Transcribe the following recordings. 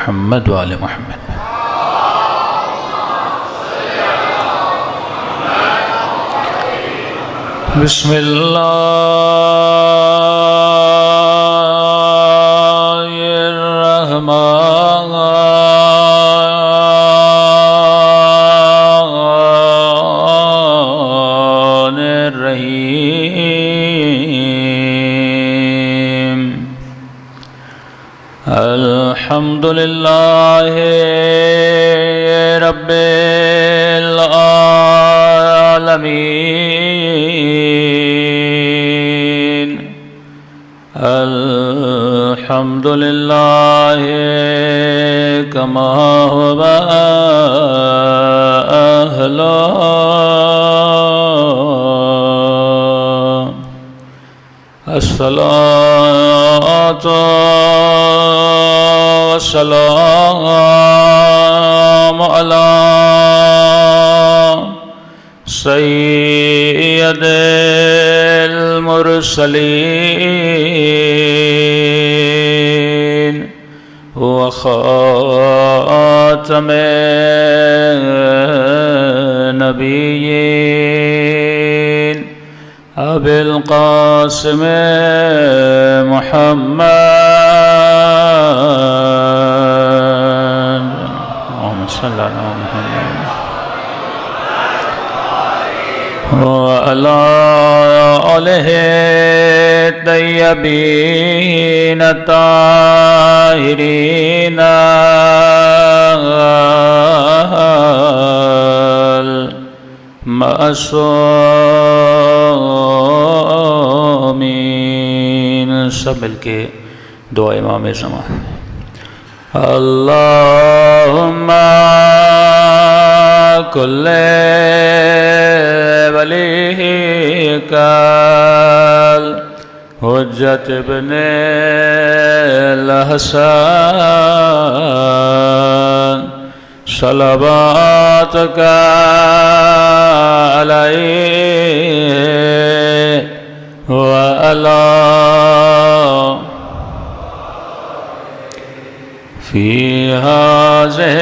محمد وآل محمد. بسم اللہ الرحمن الرحیم. الحمد للہ رب العالمین. الحمد للہ کما هو اہلہ. الصلاۃ والسلام علی سید المرسلین وخاتم النبیین ابی القاسم محمد. اللہم صلی علی محمد وعلی آلہ الطیبین الطاہرین المعصومین. سب مل کے دعا امام زمان. اللہم کل ولیک حجت ابن الحسن صلواتک علیہ وعلی فی ہذہ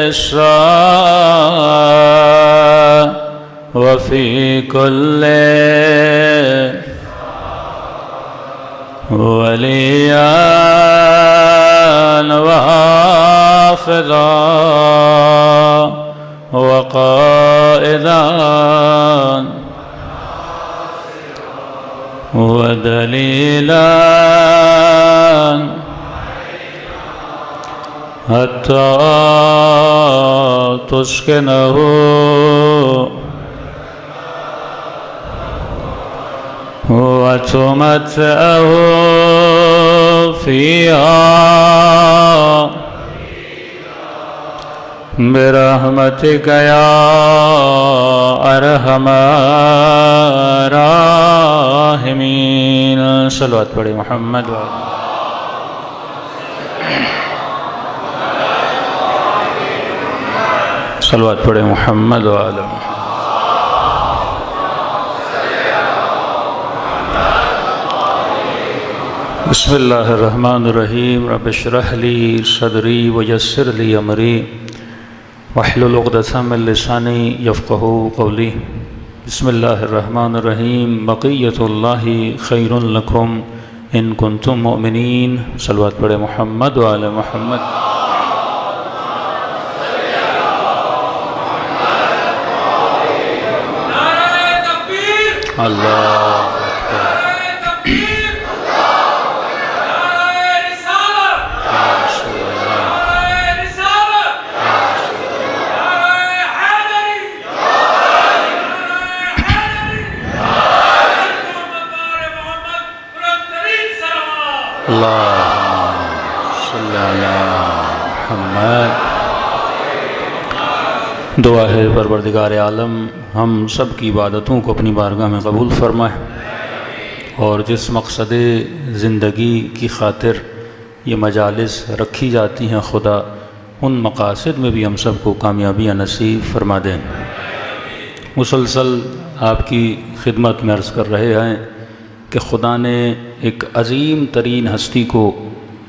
الساعۃ وفی کل ولیان وحافظا وقائدان ودلیلان حتی تسکنہ وتمتعه فيها برحمتك يا ارحم الراحمین. صلوات پڑھے محمد صلوات پڑھے محمد وآل محمد. بسم اللہ الرحمن الرحیم. رب اشرح لی صدری ویسر لی امری واحلل عقدۃ من لسانی یفقہوا قولی. بسم اللہ الرحمن الرحیم. بقیۃ اللہ خیر لکم ان کنتم مؤمنین. صلوات پڑھے محمد وآل محمد. اللہ صلی علی محمد. دعا ہے پروردگار عالم ہم سب کی عبادتوں کو اپنی بارگاہ میں قبول فرمائے، اور جس مقصد زندگی کی خاطر یہ مجالس رکھی جاتی ہیں خدا ان مقاصد میں بھی ہم سب کو کامیابیاں نصیب فرما دیں. مسلسل آپ کی خدمت میں عرض کر رہے ہیں کہ خدا نے ایک عظیم ترین ہستی کو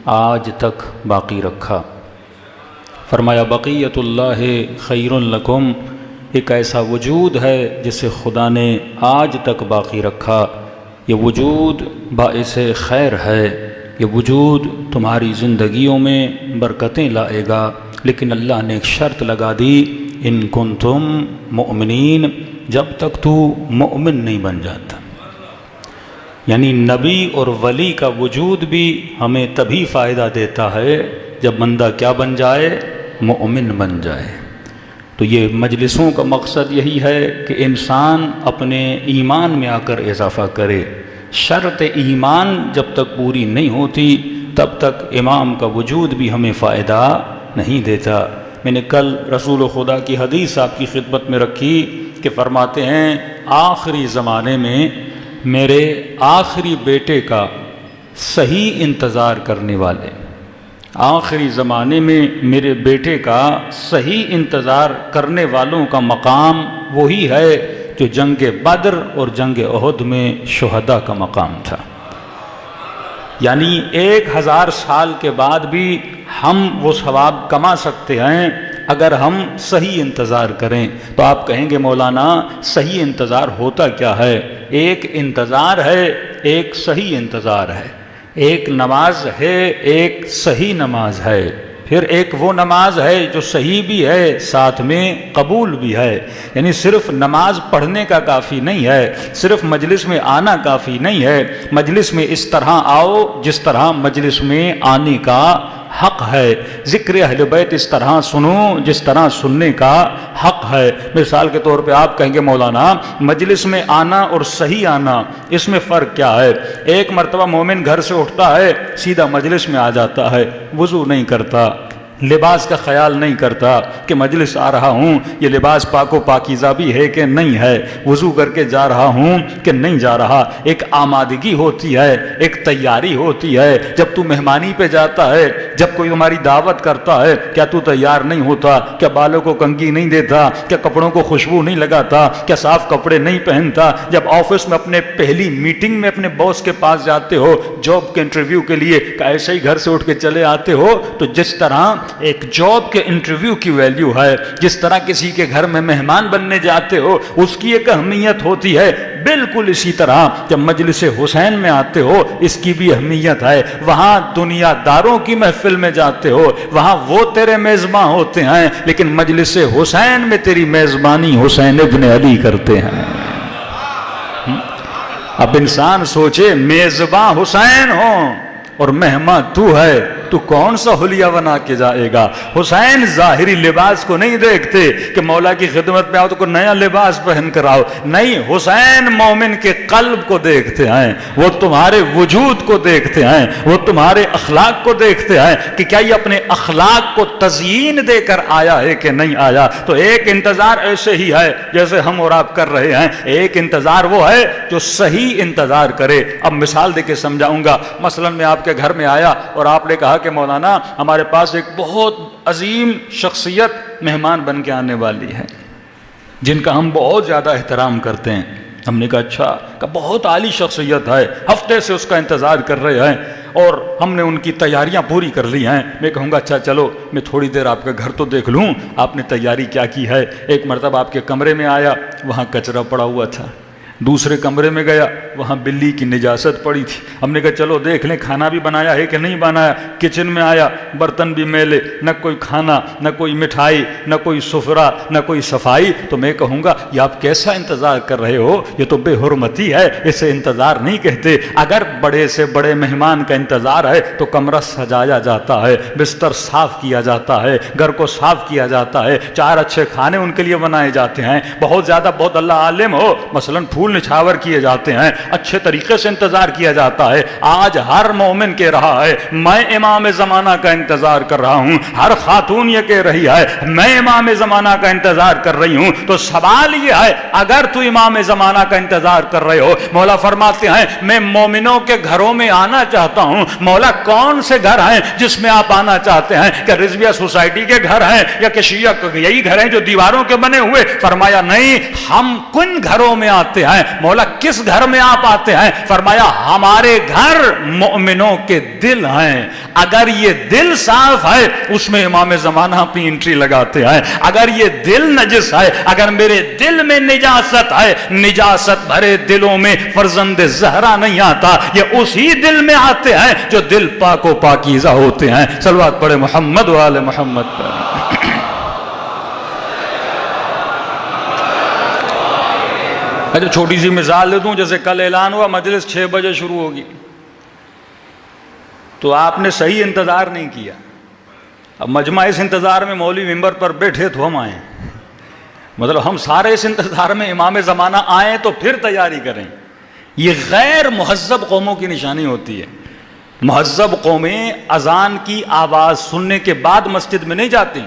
آج تک باقی رکھا۔ فرمایا بقیت اللہ خیر لکم، ایک ایسا وجود ہے جسے خدا نے آج تک باقی رکھا، یہ وجود باعث خیر ہے، یہ وجود تمہاری زندگیوں میں برکتیں لائے گا، لیکن اللہ نے ایک شرط لگا دی، ان کنتم مؤمنین، جب تک تو مؤمن نہیں بن جاتا۔ یعنی نبی اور ولی کا وجود بھی ہمیں تبھی فائدہ دیتا ہے جب بندہ کیا بن جائے؟ مؤمن بن جائے۔ تو یہ مجلسوں کا مقصد یہی ہے کہ انسان اپنے ایمان میں آ کر اضافہ کرے۔ شرط ایمان جب تک پوری نہیں ہوتی تب تک امام کا وجود بھی ہمیں فائدہ نہیں دیتا۔ میں نے کل رسول خدا کی حدیث آپ کی خدمت میں رکھی کہ فرماتے ہیں آخری زمانے میں میرے آخری بیٹے کا صحیح انتظار کرنے والے، آخری زمانے میں میرے بیٹے کا صحیح انتظار کرنے والوں کا مقام وہی ہے جو جنگ بدر اور جنگ احد میں شہداء کا مقام تھا۔ یعنی 1000 سال کے بعد بھی ہم وہ ثواب کما سکتے ہیں اگر ہم صحیح انتظار کریں۔ تو آپ کہیں گے مولانا صحیح انتظار ہوتا کیا ہے؟ ایک انتظار ہے، ایک صحیح انتظار ہے۔ ایک نماز ہے، ایک صحیح نماز ہے، پھر ایک وہ نماز ہے جو صحیح بھی ہے ساتھ میں قبول بھی ہے۔ یعنی صرف نماز پڑھنے کا کافی نہیں ہے، صرف مجلس میں آنا کافی نہیں ہے، مجلس میں اس طرح آؤ جس طرح مجلس میں آنے کا حق ہے، ذکر اہل بیت اس طرح سنو جس طرح سننے کا حق ہے۔ مثال کے طور پہ آپ کہیں گے مولانا مجلس میں آنا اور صحیح آنا اس میں فرق کیا ہے؟ ایک مرتبہ مومن گھر سے اٹھتا ہے سیدھا مجلس میں آ جاتا ہے، وضو نہیں کرتا، لباس کا خیال نہیں کرتا کہ مجلس آ رہا ہوں یہ لباس پاک و پاکیزہ بھی ہے کہ نہیں ہے، وضو کر کے جا رہا ہوں کہ نہیں جا رہا۔ ایک آمادگی ہوتی ہے، ایک تیاری ہوتی ہے۔ جب تو مہمانی پہ جاتا ہے، جب کوئی ہماری دعوت کرتا ہے، کیا تو تیار نہیں ہوتا؟ کیا بالوں کو کنگھی نہیں دیتا؟ کیا کپڑوں کو خوشبو نہیں لگاتا؟ کیا صاف کپڑے نہیں پہنتا؟ جب آفس میں اپنے پہلی میٹنگ میں اپنے باس کے پاس جاتے ہو جاب کے انٹرویو کے لیے، ایسے ہی گھر سے اٹھ کے چلے آتے ہو؟ تو جس طرح ایک جاب کے انٹرویو کی ویلیو ہے، جس طرح کسی کے گھر میں مہمان بننے جاتے ہو اس کی ایک اہمیت ہوتی ہے، بالکل اسی طرح جب مجلس حسین میں آتے ہو اس کی بھی اہمیت ہے۔ وہاں دنیا داروں کی محفل میں جاتے ہو، وہاں وہ تیرے میزبان ہوتے ہیں، لیکن مجلس حسین میں تیری میزبانی حسین ابن علی کرتے ہیں۔ اب انسان سوچے میزبان حسین ہوں اور مہمان تو ہے، تو کون سا حلیہ بنا کے جائے گا؟ حسین ظاہری لباس کو نہیں دیکھتے کہ مولا کی خدمت میں آؤ تو کوئی نیا لباس پہن کر آؤ، نہیں، حسین مومن کے قلب کو دیکھتے ہیں، وہ تمہارے وجود کو دیکھتے ہیں، وہ تمہارے اخلاق کو دیکھتے ہیں کہ کیا یہ اپنے اخلاق کو تزیین دے کر آیا ہے کہ نہیں آیا۔ تو ایک انتظار ایسے ہی ہے جیسے ہم اور آپ کر رہے ہیں، ایک انتظار وہ ہے جو صحیح انتظار کرے۔ اب مثال دے کے سمجھاؤں گا۔ مثلا میں آپ کے گھر میں آیا اور آپ نے کہا کہ مولانا ہمارے پاس ایک بہت عظیم شخصیت مہمان بن کے آنے والی ہے جن کا ہم بہت زیادہ احترام کرتے ہیں۔ ہم نے کہا اچھا، کہ بہت عالی شخصیت ہے، ہفتے سے اس کا انتظار کر رہے ہیں اور ہم نے ان کی تیاریاں پوری کر لی ہیں۔ میں کہوں گا اچھا چلو میں تھوڑی دیر آپ کا گھر تو دیکھ لوں، آپ نے تیاری کیا کی ہے۔ ایک مرتبہ آپ کے کمرے میں آیا، وہاں کچرا پڑا ہوا تھا۔ دوسرے کمرے میں گیا، وہاں بلی کی نجاست پڑی تھی۔ ہم نے کہا چلو دیکھ لیں کھانا بھی بنایا ہے کہ نہیں بنایا۔ کچن میں آیا، برتن بھی میلے، نہ کوئی کھانا، نہ کوئی مٹھائی، نہ کوئی سفرہ، نہ کوئی صفائی۔ تو میں کہوں گا یہ آپ کیسا انتظار کر رہے ہو؟ یہ تو بے حرمتی ہے، اسے انتظار نہیں کہتے۔ اگر بڑے سے بڑے مہمان کا انتظار ہے تو کمرہ سجایا جاتا ہے، بستر صاف کیا جاتا ہے، گھر کو صاف کیا جاتا ہے، 4 اچھے کھانے ان کے لیے بنائے جاتے ہیں۔ بہت زیادہ بہت اللہ عالم ہو، مثلاً پھول نچھاور کیے جاتے ہیں، اچھے طریقے سے انتظار کیا جاتا ہے۔ آج ہر مومن کہہ رہا ہے میں امام زمانہ کا انتظار کر رہا ہوں، ہر خاتون یہ کہہ رہی ہے میں امام زمانہ کا انتظار کر رہی ہوں۔ تو سوال یہ ہے اگر تو امام زمانہ کا انتظار کر رہے ہو، مولا فرماتے ہیں میں مومنوں کے گھروں میں آنا چاہتا ہوں۔ مولا کون سے گھر ہیں جس میں آپ آنا چاہتے ہیں؟ کہ رضویہ سوسائٹی کے گھر ہیں یا کہ شیعہ یہی گھر ہیں جو دیواروں کے بنے ہوئے؟ فرمایا نہیں، ہم کن گھروں میں آتے ہیں۔ مولا کس گھر میں آپ آپ آتے ہیں؟ فرمایا ہمارے گھر مومنوں کے دل ہیں، اگر یہ دل صاف ہے اس میں امام زمانہ اپنی انٹری لگاتے ہیں، اگر یہ دل نجس ہے، اگر میرے دل میں نجاست ہے، نجاست بھرے دلوں میں فرزند زہرا نہیں آتا، یہ اسی دل میں آتے ہیں جو دل پاک و پاکیزہ ہوتے ہیں۔ صلوات پڑھے محمد و آل محمد پر۔ اچھا چھوٹی سی مثال دے دوں، جیسے کل اعلان ہوا مجلس 6 بجے شروع ہوگی، تو آپ نے صحیح انتظار نہیں کیا، اب مجمع اس انتظار میں مولوی ممبر پر بیٹھے تو ہم آئیں، مطلب ہم سارے اس انتظار میں امام زمانہ آئیں تو پھر تیاری کریں۔ یہ غیر مہذب قوموں کی نشانی ہوتی ہے۔ مہذب قومیں اذان کی آواز سننے کے بعد مسجد میں نہیں جاتی،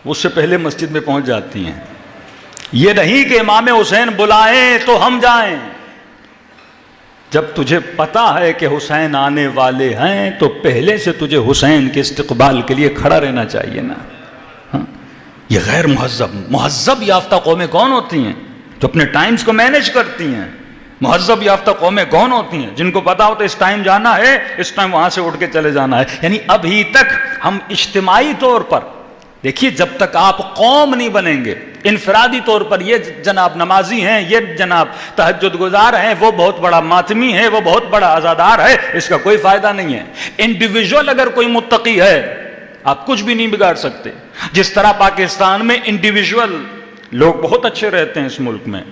اس سے پہلے مسجد میں پہنچ جاتی ہیں۔ یہ نہیں کہ امام حسین بلائیں تو ہم جائیں، جب تجھے پتا ہے کہ حسین آنے والے ہیں تو پہلے سے تجھے حسین کے استقبال کے لیے کھڑا رہنا چاہیے نا۔ یہ غیر مہذب یافتہ قومیں کون ہوتی ہیں؟ جو اپنے ٹائمز کو مینیج کرتی ہیں۔ مہذب یافتہ قومیں کون ہوتی ہیں؟ جن کو پتا ہوتا ہے اس ٹائم جانا ہے، اس ٹائم وہاں سے اٹھ کے چلے جانا ہے۔ یعنی ابھی تک ہم اجتماعی طور پر دیکھیے، جب تک آپ قوم نہیں بنیں گے، انفرادی طور پر یہ جناب نمازی ہیں، یہ جناب تہجد گزار ہیں، وہ بہت بڑا ماتمی ہے، وہ بہت بڑا عزادار ہے، اس کا کوئی فائدہ نہیں ہے۔ انڈیویجول اگر کوئی متقی ہے آپ کچھ بھی نہیں بگاڑ سکتے۔ جس طرح پاکستان میں انڈیویجول لوگ بہت اچھے رہتے ہیں اس ملک میں،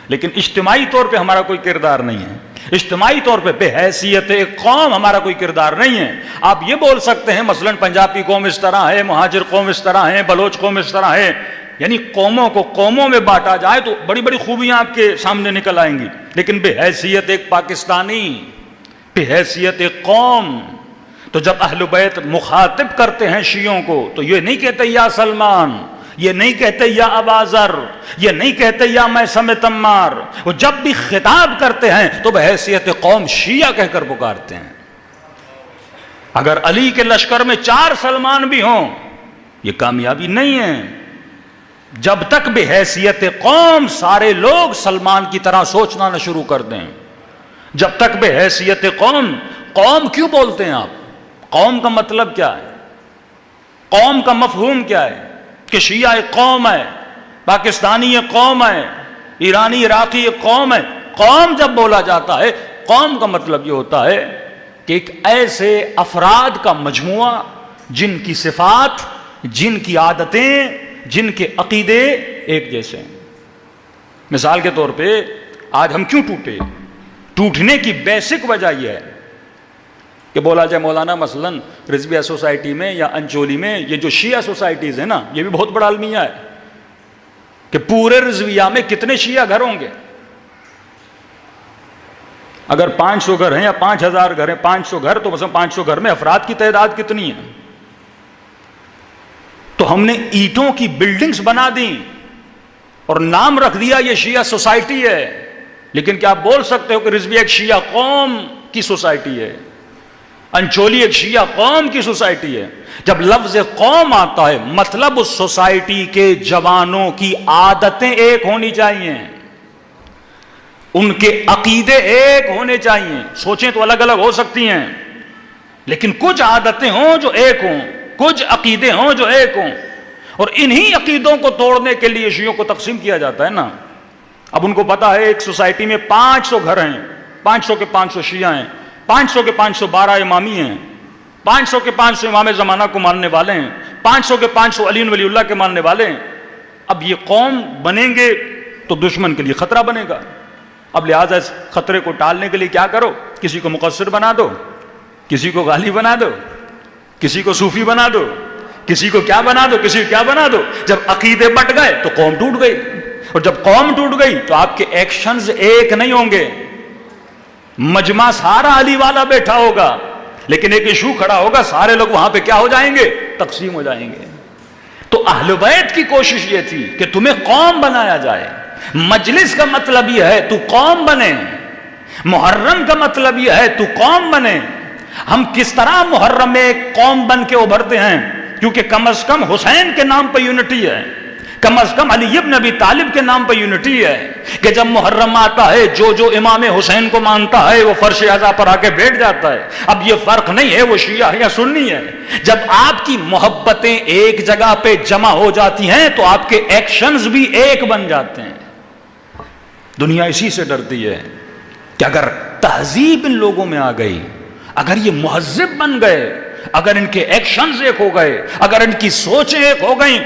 لیکن اجتماعی طور پہ ہمارا کوئی کردار نہیں ہے، اجتماعی طور پہ بے حیثیت قوم ہمارا کوئی کردار نہیں ہے۔ آپ یہ بول سکتے ہیں مثلا پنجابی قوم اس طرح ہے، مہاجر قوم اس طرح ہے، بلوچ قوم اس طرح ہے، یعنی قوموں کو قوموں میں بانٹا جائے تو بڑی بڑی خوبیاں آپ کے سامنے نکل آئیں گی، لیکن بے حیثیت ایک پاکستانی، بے حیثیت ایک قوم، تو جب اہل بیت مخاطب کرتے ہیں شیعوں کو تو یہ نہیں کہتے یا سلمان، یہ نہیں کہتے یا ابا ذر، یہ نہیں کہتے یا میثم تمار، وہ جب بھی خطاب کرتے ہیں تو بحیثیت قوم شیعہ کہہ کر پکارتے ہیں۔ اگر علی کے لشکر میں 4 سلمان بھی ہوں یہ کامیابی نہیں ہے، جب تک بحیثیت قوم سارے لوگ سلمان کی طرح سوچنا نہ شروع کر دیں، جب تک بحیثیت قوم۔ قوم کیوں بولتے ہیں آپ؟ قوم کا مطلب کیا ہے؟ قوم کا مفہوم کیا ہے؟ کہ شیعہ ایک قوم ہے، پاکستانی ایک قوم ہے، ایرانی عراقی ایک قوم ہے۔ قوم جب بولا جاتا ہے، قوم کا مطلب یہ ہوتا ہے کہ ایک ایسے افراد کا مجموعہ جن کی صفات، جن کی عادتیں، جن کے عقیدے ایک جیسے ہیں۔ مثال کے طور پہ آج ہم کیوں ٹوٹے؟ ٹوٹنے کی بیسک وجہ یہ ہے کہ بولا جائے مولانا مثلا رضویہ سوسائٹی میں یا انچولی میں یہ جو شیعہ سوسائٹیز ہیں نا، یہ بھی بہت بڑا المیہ ہے کہ پورے رضویہ میں کتنے شیعہ گھر ہوں گے؟ اگر 500 گھر ہیں یا 5000 گھر ہیں، 500 گھر تو مثلا 500 گھر میں افراد کی تعداد کتنی ہے؟ تو ہم نے اینٹوں کی بلڈنگز بنا دی اور نام رکھ دیا یہ شیعہ سوسائٹی ہے، لیکن کیا آپ بول سکتے ہو کہ رضویہ ایک شیعہ قوم کی سوسائٹی ہے، انچولی ایک شیعہ قوم کی سوسائٹی ہے؟ جب لفظ قوم آتا ہے مطلب اس سوسائٹی کے جوانوں کی عادتیں ایک ہونی چاہیے، ان کے عقیدے ایک ہونے چاہیے۔ سوچیں تو الگ الگ ہو سکتی ہیں، لیکن کچھ عادتیں ہوں جو ایک ہوں، کچھ عقیدے ہوں جو ایک ہوں، اور انہی عقیدوں کو توڑنے کے لیے شیعوں کو تقسیم کیا جاتا ہے نا۔ اب ان کو پتا ہے ایک سوسائٹی میں 500 گھر ہیں، 500 کے 500 شیعہ ہیں، 500 کے 512 امامی ہیں، 500 کے 500 امام زمانہ کو ماننے والے ہیں، 500 کے 500 علی ولی اللہ کے ماننے والے ہیں۔ اب یہ قوم بنیں گے تو دشمن کے لیے خطرہ بنے گا۔ اب لہٰذا اس خطرے کو ٹالنے کے لیے کیا کرو؟ کسی کو مقصر بنا دو، کسی کو غالی بنا دو، کسی کو صوفی بنا دو، کسی کو کیا بنا دو، کسی کو کیا بنا دو۔ جب عقیدے بٹ گئے تو قوم ٹوٹ گئی، اور جب قوم ٹوٹ گئی تو آپ کے ایکشنز ایک نہیں ہوں گے۔ مجمع سارا علی والا بیٹھا ہوگا، لیکن ایک ایشو کھڑا ہوگا، سارے لوگ وہاں پہ کیا ہو جائیں گے؟ تقسیم ہو جائیں گے۔ تو اہل بیت کی کوشش یہ تھی کہ تمہیں قوم بنایا جائے۔ مجلس کا مطلب یہ ہے تو قوم بنے، محرم کا مطلب یہ ہے تو قوم بنے۔ ہم کس طرح محرم میں ایک قوم بن کے ابھرتے ہیں؟ کیونکہ کم از کم حسین کے نام پہ یونٹی ہے، کم از کم علی ابن ابی طالب کے نام پہ یونٹی ہے کہ جب محرم آتا ہے جو امام حسین کو مانتا ہے وہ فرش اعضا پر آ کے بیٹھ جاتا ہے. اب یہ فرق نہیں ہے وہ شیعہ ہے یا سنی ہے. جب آپ کی محبتیں ایک جگہ پہ جمع ہو جاتی ہیں تو آپ کے ایکشنز بھی ایک بن جاتے ہیں. دنیا اسی سے ڈرتی ہے کہ اگر تہذیب ان لوگوں میں آ گئی، اگر یہ مہذب بن گئے، اگر ان کے ایکشنز ایک ہو گئے، اگر ان کی سوچیں ایک ہو گئیں،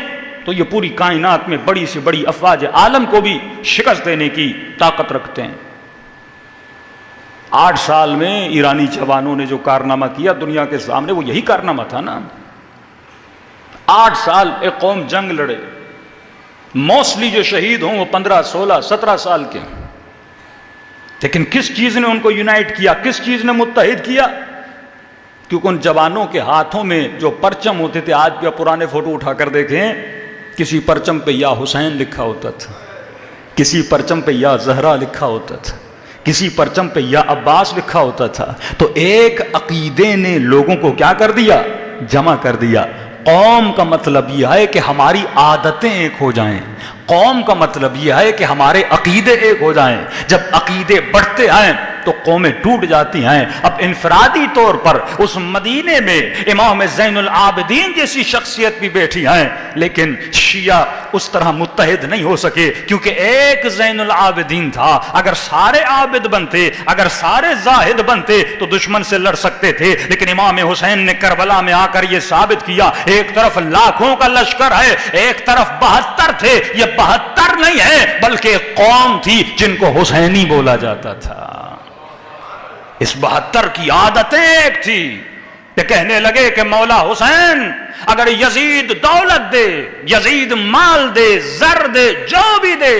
تو یہ پوری کائنات میں بڑی سے بڑی افواج عالم کو بھی شکست دینے کی طاقت رکھتے ہیں. 8 سال میں ایرانی جوانوں نے جو کارنامہ کیا دنیا کے سامنے، وہ یہی کارنامہ تھا نا. 8 سال ایک قوم جنگ لڑے، موسٹلی جو شہید ہوں وہ 15 16 17 سال کے، لیکن کس چیز نے ان کو یونائٹ کیا، کس چیز نے متحد کیا؟ کیونکہ ان جوانوں کے ہاتھوں میں جو پرچم ہوتے تھے، آج بھی پرانے فوٹو اٹھا کر دیکھیں، کسی پرچم پہ یا حسین لکھا ہوتا تھا، کسی پرچم پہ یا زہرا لکھا ہوتا تھا، کسی پرچم پہ یا عباس لکھا ہوتا تھا. تو ایک عقیدے نے لوگوں کو کیا کر دیا؟ جمع کر دیا. قوم کا مطلب یہ ہے کہ ہماری عادتیں ایک ہو جائیں. قوم کا مطلب یہ ہے کہ ہمارے عقیدے ایک ہو جائیں. جب عقیدے بڑھتے ہیں تو قومیں ٹوٹ جاتی ہیں. اب انفرادی طور پر اس مدینے میں امام زین العابدین جیسی شخصیت بھی بیٹھی ہیں، لیکن شیعہ اس طرح متحد نہیں ہو سکے، کیونکہ ایک زین العابدین تھا. اگر سارے عابد بنتے، اگر سارے زاہد بنتے تو دشمن سے لڑ سکتے تھے، لیکن امام حسین نے کربلا میں آ کر یہ ثابت کیا، ایک طرف لاکھوں کا لشکر ہے، ایک طرف 72 تھے. یہ 72 نہیں ہے بلکہ قوم تھی جن کو حسینی بولا جاتا تھا. اس 72 کی عادتیں ایک تھی کہ کہنے لگے کہ مولا حسین اگر یزید دولت دے، یزید مال دے، زر دے، جو بھی دے،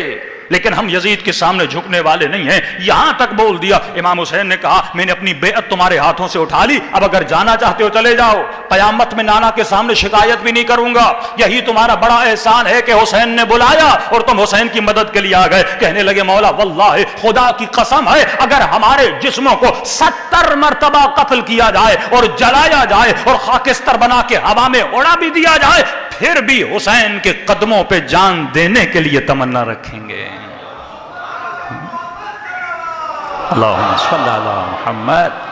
لیکن ہم یزید کے سامنے جھکنے والے نہیں ہیں. یہاں تک بول دیا. امام حسین نے کہا میں نے اپنی بیعت تمہارے ہاتھوں سے اٹھا لی، اب اگر جانا چاہتے ہو چلے جاؤ، قیامت میں نانا کے سامنے شکایت بھی نہیں کروں گا. یہی تمہارا بڑا احسان ہے کہ حسین نے بلایا اور تم حسین کی مدد کے لیے آ گئے. کہنے لگے مولا واللہ خدا کی قسم ہے اگر ہمارے جسموں کو 70 مرتبہ قتل کیا جائے اور جلایا جائے اور خاکستر بنا کے ہوا میں اڑا بھی دیا جائے، پھر بھی حسین کے قدموں پہ جان دینے کے لیے تمنا رکھیں گے. اللہم صلی علی محمد.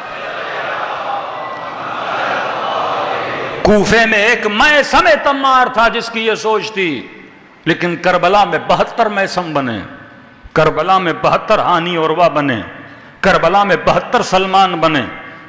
کوفے میں ایک میثم تمار تھا جس کی یہ سوچ تھی، لیکن کربلا میں 72 میثم بنے، کربلا میں 72 ہانی عروہ بنے، کربلا میں 72 سلمان بنے.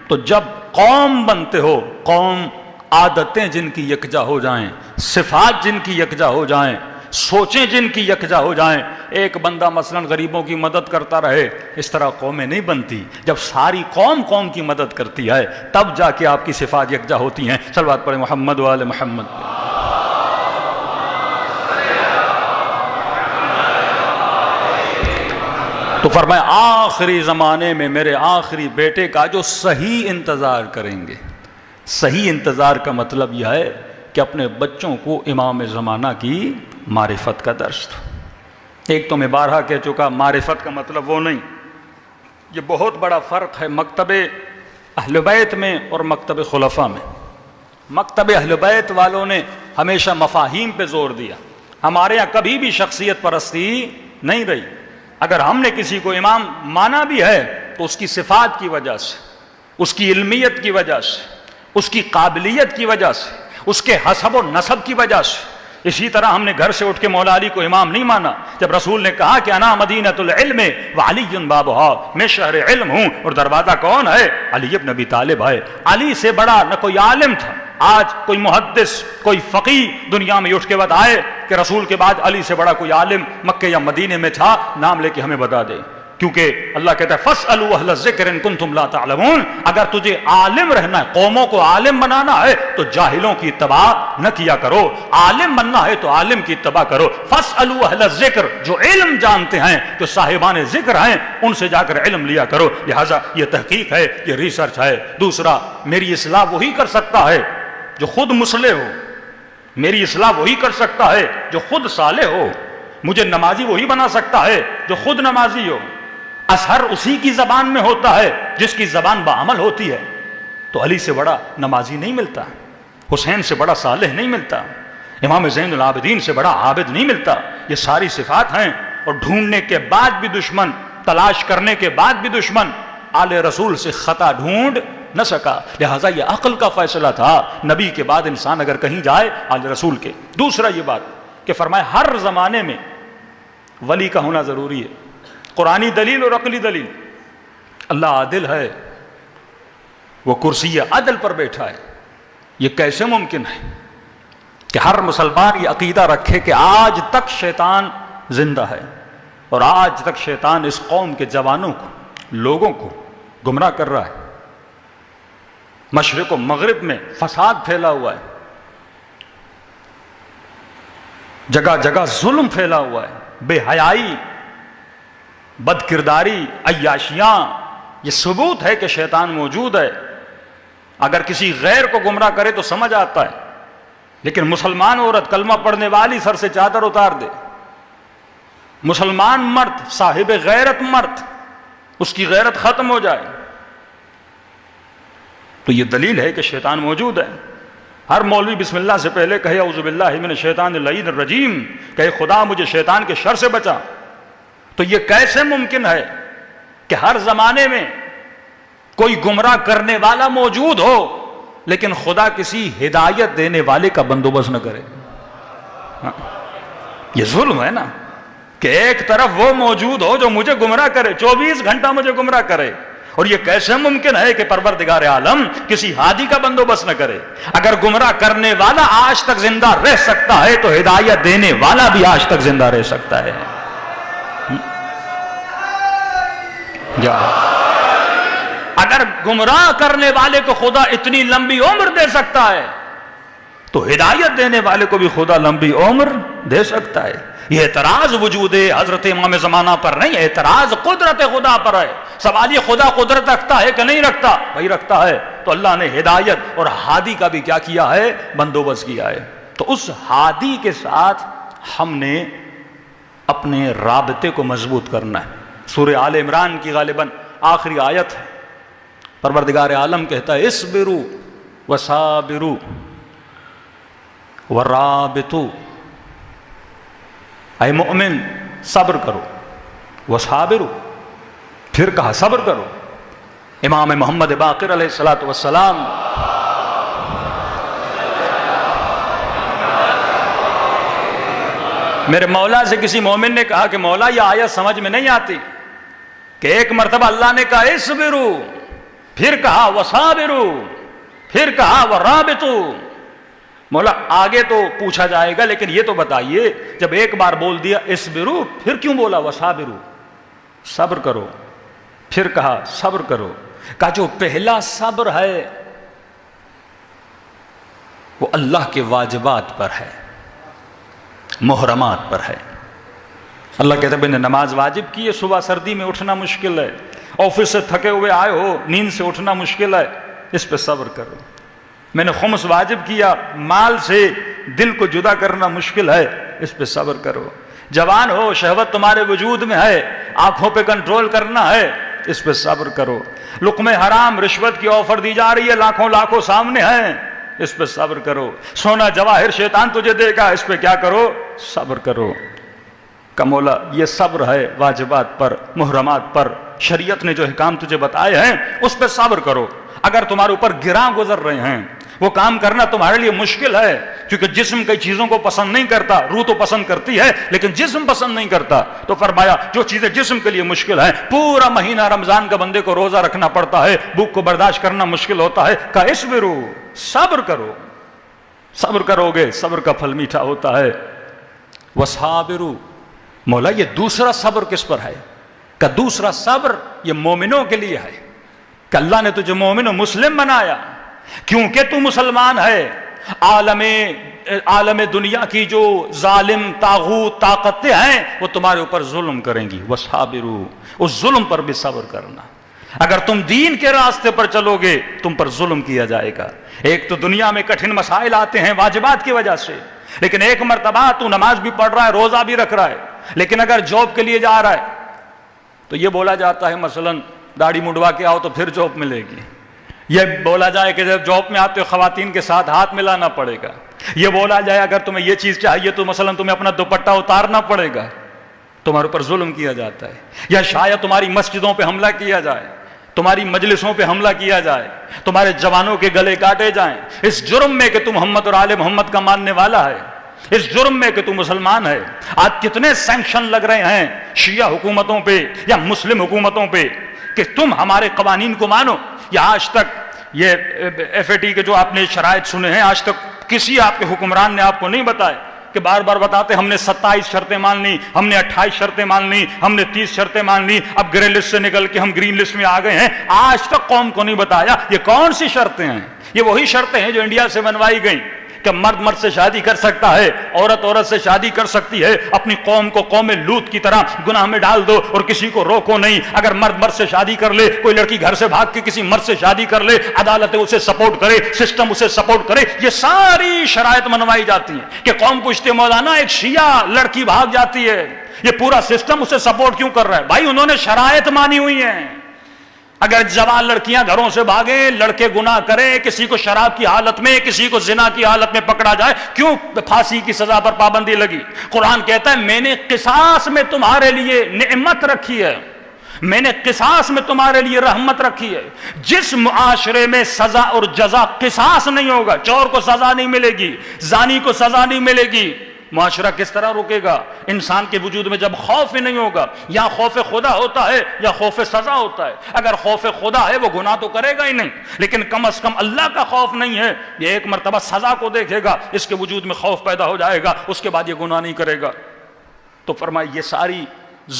تو جب قوم بنتے ہو، قوم عادتیں جن کی یکجا ہو جائیں، صفات جن کی یکجا ہو جائیں، سوچیں جن کی یکجا ہو جائیں. ایک بندہ مثلا غریبوں کی مدد کرتا رہے، اس طرح قومیں نہیں بنتی. جب ساری قوم کی مدد کرتی ہے تب جا کے آپ کی صفات یکجا ہوتی ہیں. صلوات پڑھیں محمد و آل محمد. تو فرمایا آخری زمانے میں میرے آخری بیٹے کا جو صحیح انتظار کریں گے. صحیح انتظار کا مطلب یہ ہے کہ اپنے بچوں کو امام زمانہ کی معرفت کا درس دو. ایک تو میں بارہا کہہ چکا، معرفت کا مطلب وہ نہیں. یہ بہت بڑا فرق ہے مکتب اہل بیت میں اور مکتب خلفاء میں. مکتب اہل بیت والوں نے ہمیشہ مفاہیم پہ زور دیا. ہمارے یہاں کبھی بھی شخصیت پرستی نہیں رہی. اگر ہم نے کسی کو امام مانا بھی ہے تو اس کی صفات کی وجہ سے، اس کی علمیت کی وجہ سے، اس کی قابلیت کی وجہ سے، اس کے حسب و نسب کی وجہ سے. اسی طرح ہم نے گھر سے اٹھ کے مولا علی کو امام نہیں مانا. جب رسول نے کہا کہ انا مدینۃ العلم وعلی بابھا، میں شہر علم ہوں اور دروازہ کون ہے؟ علی ابن ابی طالب ہے. علی سے بڑا نہ کوئی عالم تھا. آج کوئی محدث، کوئی فقیہ دنیا میں اٹھ کے بتائے کہ رسول کے بعد علی سے بڑا کوئی عالم مکے یا مدینے میں تھا، نام لے کے ہمیں بتا دے. کیونکہ اللہ کہتا ہے فَاسْأَلُوا أَهْلَ الذِّكْرِ إِن كُنتُمْ لَا تَعْلَمُونَ. اگر تجھے عالم رہنا ہے، قوموں کو عالم بنانا ہے تو جاہلوں کی اتباع نہ کیا کرو. عالم بننا ہے تو عالم کی اتباع کرو. فَاسْأَلُوا أَهْلَ الذِّكْرِ، جو علم جانتے ہیں، جو صاحبان ذکر ہیں، ان سے جا کر علم لیا کرو. لہٰذا یہ تحقیق ہے، یہ ریسرچ ہے. دوسرا، میری اصلاح وہی کر سکتا ہے جو خود مصلح ہو. میری اصلاح وہی کر سکتا ہے جو خود صالح ہو. مجھے نمازی وہی بنا سکتا ہے جو خود نمازی ہو. اثر اسی کی زبان میں ہوتا ہے جس کی زبان بعمل ہوتی ہے. تو علی سے بڑا نمازی نہیں ملتا، حسین سے بڑا صالح نہیں ملتا. امام زین العابدین سے بڑا عابد نہیں ملتا. یہ ساری صفات ہیں اور ڈھونڈنے کے بعد بھی دشمن, تلاش کرنے کے بعد بھی دشمن آل رسول سے خطا ڈھونڈ نہ سکا. لہٰذا یہ عقل کا فیصلہ تھا, نبی کے بعد انسان اگر کہیں جائے آل رسول کے. دوسرا یہ بات کہ فرمایا ہر زمانے میں ولی کا ہونا ضروری ہے, قرآنی دلیل اور عقلی دلیل. اللہ عادل ہے, وہ کرسی عدل پر بیٹھا ہے. یہ کیسے ممکن ہے کہ ہر مسلمان یہ عقیدہ رکھے کہ آج تک شیطان زندہ ہے اور آج تک شیطان اس قوم کے جوانوں کو, لوگوں کو گمراہ کر رہا ہے. مشرق و مغرب میں فساد پھیلا ہوا ہے, جگہ جگہ ظلم پھیلا ہوا ہے, بے حیائی, بد کرداری, عیاشیاں. یہ ثبوت ہے کہ شیطان موجود ہے. اگر کسی غیر کو گمراہ کرے تو سمجھ آتا ہے, لیکن مسلمان عورت کلمہ پڑھنے والی سر سے چادر اتار دے, مسلمان مرد صاحب غیرت مرد اس کی غیرت ختم ہو جائے, تو یہ دلیل ہے کہ شیطان موجود ہے. ہر مولوی بسم اللہ سے پہلے کہے اعوذ باللہ من الشیطان اللعین الرجیم, کہے خدا مجھے شیطان کے شر سے بچا. تو یہ کیسے ممکن ہے کہ ہر زمانے میں کوئی گمراہ کرنے والا موجود ہو لیکن خدا کسی ہدایت دینے والے کا بندوبست نہ کرے؟ یہ ظلم ہے نا کہ ایک طرف وہ موجود ہو جو مجھے گمراہ کرے, 24 گھنٹہ مجھے گمراہ کرے, اور یہ کیسے ممکن ہے کہ پروردگار عالم کسی ہادی کا بندوبست نہ کرے؟ اگر گمراہ کرنے والا آج تک زندہ رہ سکتا ہے تو ہدایت دینے والا بھی آج تک زندہ رہ سکتا ہے. اگر گمراہ کرنے والے کو خدا اتنی لمبی عمر دے سکتا ہے تو ہدایت دینے والے کو بھی خدا لمبی عمر دے سکتا ہے. یہ اعتراض وجود حضرت امام زمانہ پر نہیں, اعتراض قدرت خدا پر ہے. سوال یہ خدا قدرت رکھتا ہے کہ نہیں رکھتا؟ بھائی رکھتا ہے. تو اللہ نے ہدایت اور ہادی کا بھی کیا کیا ہے؟ بندوبست کیا ہے. تو اس ہادی کے ساتھ ہم نے اپنے رابطے کو مضبوط کرنا ہے. سورہ آل عمران کی غالباً آخری آیت ہے. پروردگار عالم کہتا ہے اصبروا وصابروا ورابطوا, اے مومن صبر کرو, وصابروا پھر کہا صبر کرو. امام محمد باقر علیہ الصلوۃ والسلام میرے مولا سے کسی مومن نے کہا کہ مولا یہ آیت سمجھ میں نہیں آتی کہ ایک مرتبہ اللہ نے کہا اصبروا, پھر کہا وصابروا, پھر کہا ورابطوا. مولا آگے تو پوچھا جائے گا لیکن یہ تو بتائیے جب ایک بار بول دیا اصبروا پھر کیوں بولا وصابروا؟ صبر کرو, پھر کہا صبر کرو. کا جو پہلا صبر ہے وہ اللہ کے واجبات پر ہے, محرمات پر ہے. اللہ کہتا ہے میں نے نماز واجب کی ہے, صبح سردی میں اٹھنا مشکل ہے, آفس سے تھکے ہوئے آئے ہو, نیند سے اٹھنا مشکل ہے, اس پہ صبر کرو. میں نے خمس واجب کیا, مال سے دل کو جدا کرنا مشکل ہے, اس پہ صبر کرو. جوان ہو, شہوت تمہارے وجود میں ہے, آنکھوں پہ کنٹرول کرنا ہے, اس پہ صبر کرو. لقمے حرام رشوت کی آفر دی جا رہی ہے, لاکھوں لاکھوں سامنے ہیں, اس پہ صبر کرو. سونا جواہر شیطان تجھے دے گا, اس پہ کیا کرو؟ صبر کرو. کہ مولا یہ صبر ہے واجبات پر, محرمات پر, شریعت نے جو احکام تجھے بتائے ہیں اس پہ صبر کرو. اگر تمہارے اوپر گراں گزر رہے ہیں, وہ کام کرنا تمہارے لیے مشکل ہے کیونکہ جسم کئی چیزوں کو پسند نہیں کرتا, روح تو پسند کرتی ہے لیکن جسم پسند نہیں کرتا, تو فرمایا جو چیزیں جسم کے لیے مشکل ہیں, پورا مہینہ رمضان کا بندے کو روزہ رکھنا پڑتا ہے, بھوک کو برداشت کرنا مشکل ہوتا ہے, کہ اصبروا صبر کرو. صبر کرو گے صبر کا پھل میٹھا ہوتا ہے. وصابروا, مولا یہ دوسرا صبر کس پر ہے؟ کہ دوسرا صبر یہ مومنوں کے لیے ہے کہ اللہ نے تجھے مومن و مسلم بنایا کیونکہ تو مسلمان ہے. عالم دنیا کی جو ظالم طاغوت طاقتیں ہیں وہ تمہارے اوپر ظلم کریں گی. وصابروا, اس ظلم پر بھی صبر کرنا. اگر تم دین کے راستے پر چلو گے تم پر ظلم کیا جائے گا. ایک تو دنیا میں کٹھن مسائل آتے ہیں واجبات کی وجہ سے, لیکن ایک مرتبہ تو نماز بھی پڑھ رہا ہے, روزہ بھی رکھ رہا ہے, لیکن اگر جاب کے لیے جا رہا ہے تو یہ بولا جاتا ہے مثلا داڑھی مڈوا کے آؤ تو پھر جاب ملے گی. یہ بولا جائے کہ جب جاب میں آتے ہو خواتین کے ساتھ ہاتھ ملانا پڑے گا، یہ بولا جائے اگر تمہیں یہ چیز چاہیے تو مثلا تمہیں اپنا دوپٹہ اتارنا پڑے گا، تمہارے اوپر ظلم کیا جاتا ہے، یا شاید تمہاری مسجدوں پہ حملہ کیا جائے، تمہاری مجلسوں پہ حملہ کیا جائے، تمہارے جوانوں کے گلے کاٹے جائیں، اس جرم میں کہ تم محمد اور آل محمد کا ماننے والا ہے، اس جرم میں کہ تم مسلمان ہے۔ آج کتنے سینکشن لگ رہے ہیں شیعہ حکومتوں پہ یا مسلم حکومتوں پہ کہ تم ہمارے قوانین کو مانو، یا آج تک یہ ایف اے ٹی کے جو آپ نے شرائط سنے ہیں، آج تک کسی آپ کے حکمران نے آپ کو نہیں بتائے کہ بار بار بتاتے ہم نے 27 شرطیں مان لی، ہم نے 28 شرطیں مان لی، ہم نے 30 شرطیں مان لی، اب گرے لسٹ سے نکل کے ہم گرین لسٹ میں آ گئے ہیں۔ آج تک قوم کو نہیں بتایا یہ کون سی شرطیں ہیں۔ یہ وہی شرطیں ہیں جو انڈیا سے بنوائی گئیں کہ مرد مرد سے شادی کر سکتا ہے، عورت عورت سے شادی کر سکتی ہے، اپنی قوم کو قوم لوط کی طرح گناہ میں ڈال دو اور کسی کو روکو نہیں۔ اگر مرد مرد سے شادی کر لے، کوئی لڑکی گھر سے بھاگ کے کسی مرد سے شادی کر لے، عدالت اسے سپورٹ کرے، سسٹم اسے سپورٹ کرے، یہ ساری شرائط منوائی جاتی ہیں کہ قوم پوچھتے مولانا ایک شیعہ لڑکی بھاگ جاتی ہے، یہ پورا سسٹم اسے سپورٹ کیوں کر رہا ہے؟ بھائی انہوں نے شرائط مانی ہوئی ہیں۔ اگر جوان لڑکیاں گھروں سے بھاگیں، لڑکے گناہ کریں، کسی کو شراب کی حالت میں، کسی کو زنا کی حالت میں پکڑا جائے، کیوں پھانسی کی سزا پر پابندی لگی؟ قرآن کہتا ہے میں نے قصاص میں تمہارے لیے نعمت رکھی ہے، میں نے قصاص میں تمہارے لیے رحمت رکھی ہے۔ جس معاشرے میں سزا اور جزا قصاص نہیں ہوگا، چور کو سزا نہیں ملے گی، زانی کو سزا نہیں ملے گی، معاشرہ کس طرح رکے گا؟ انسان کے وجود میں جب خوف ہی نہیں ہوگا، یا خوف خدا ہوتا ہے یا خوف سزا ہوتا ہے۔ اگر خوف خدا ہے وہ گناہ تو کرے گا ہی نہیں، لیکن کم از کم اللہ کا خوف نہیں ہے، یہ ایک مرتبہ سزا کو دیکھے گا، اس کے وجود میں خوف پیدا ہو جائے گا، اس کے بعد یہ گناہ نہیں کرے گا۔ تو فرمایا یہ ساری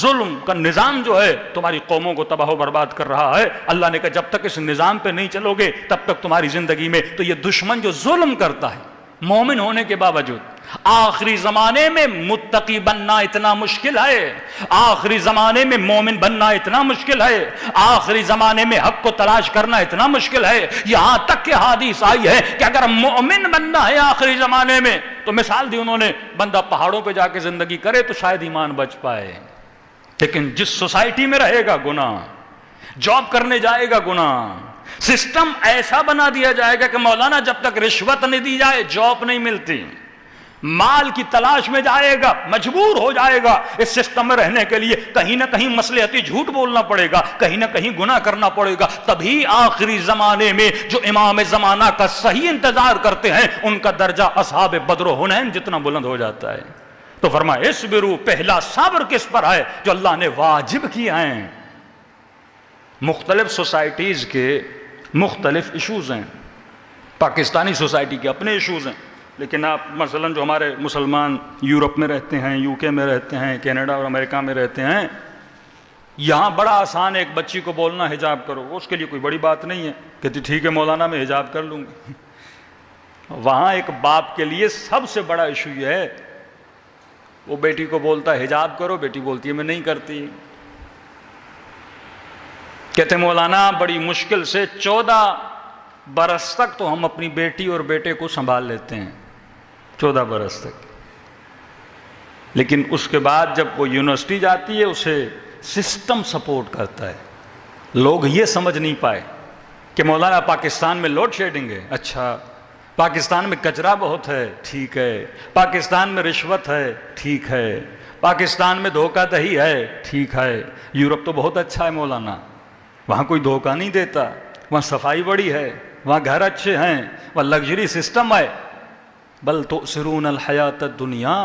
ظلم کا نظام جو ہے تمہاری قوموں کو تباہ و برباد کر رہا ہے۔ اللہ نے کہا جب تک اس نظام پہ نہیں چلو گے تب تک تمہاری زندگی میں تو یہ دشمن جو ظلم کرتا ہے مومن ہونے کے باوجود، آخری زمانے میں متقی بننا اتنا مشکل ہے، آخری زمانے میں مومن بننا اتنا مشکل ہے، آخری زمانے میں حق کو تلاش کرنا اتنا مشکل ہے، یہاں تک کہ حدیث آئی ہے کہ اگر مومن بننا ہے آخری زمانے میں تو مثال دی انہوں نے، بندہ پہاڑوں پہ جا کے زندگی کرے تو شاید ایمان بچ پائے، لیکن جس سوسائٹی میں رہے گا گناہ، جاب کرنے جائے گا گناہ، سسٹم ایسا بنا دیا جائے گا کہ مولانا جب تک رشوت نہیں دی جائے جاب نہیں ملتی، مال کی تلاش میں جائے گا، مجبور ہو جائے گا اس سسٹم میں رہنے کے لیے، کہیں نہ کہیں مصلحتی جھوٹ بولنا پڑے گا، کہیں نہ کہیں گناہ کرنا پڑے گا، تبھی آخری زمانے میں جو امام زمانہ کا صحیح انتظار کرتے ہیں ان کا درجہ اصحاب بدر و حنین جتنا بلند ہو جاتا ہے۔ تو فرمایا اصبروا، پہلا صبر کس پر ہے؟ جو اللہ نے واجب کیا ہیں۔ مختلف سوسائٹیز کے مختلف ایشوز ہیں، پاکستانی سوسائٹی کے اپنے ایشوز ہیں، لیکن آپ مثلا جو ہمارے مسلمان یورپ میں رہتے ہیں، یو کے میں رہتے ہیں، کینیڈا اور امریکہ میں رہتے ہیں، یہاں بڑا آسان ہے ایک بچی کو بولنا حجاب کرو، اس کے لیے کوئی بڑی بات نہیں ہے، کہتی ٹھیک ہے مولانا میں حجاب کر لوں گی۔ وہاں ایک باپ کے لیے سب سے بڑا ایشو یہ ہے، وہ بیٹی کو بولتا ہے حجاب کرو، بیٹی بولتی ہے میں نہیں کرتی، کہتے مولانا بڑی مشکل سے 14 برس تک تو ہم اپنی بیٹی اور بیٹے کو سنبھال لیتے ہیں، 14 برس تک، لیکن اس کے بعد جب وہ یونیورسٹی جاتی ہے اسے سسٹم سپورٹ کرتا ہے۔ لوگ یہ سمجھ نہیں پائے کہ مولانا پاکستان میں لوڈ شیڈنگ ہے، اچھا، پاکستان میں کچرا بہت ہے، ٹھیک ہے، پاکستان میں رشوت ہے، ٹھیک ہے، پاکستان میں دھوکہ دہی ہے، ٹھیک ہے، یورپ تو بہت اچھا ہے مولانا، وہاں کوئی دھوکہ نہیں دیتا، وہاں صفائی بڑی ہے، وہاں گھر اچھے ہیں، وہاں لگژری سسٹم ہے، بل تؤثرون الحیات الدنیا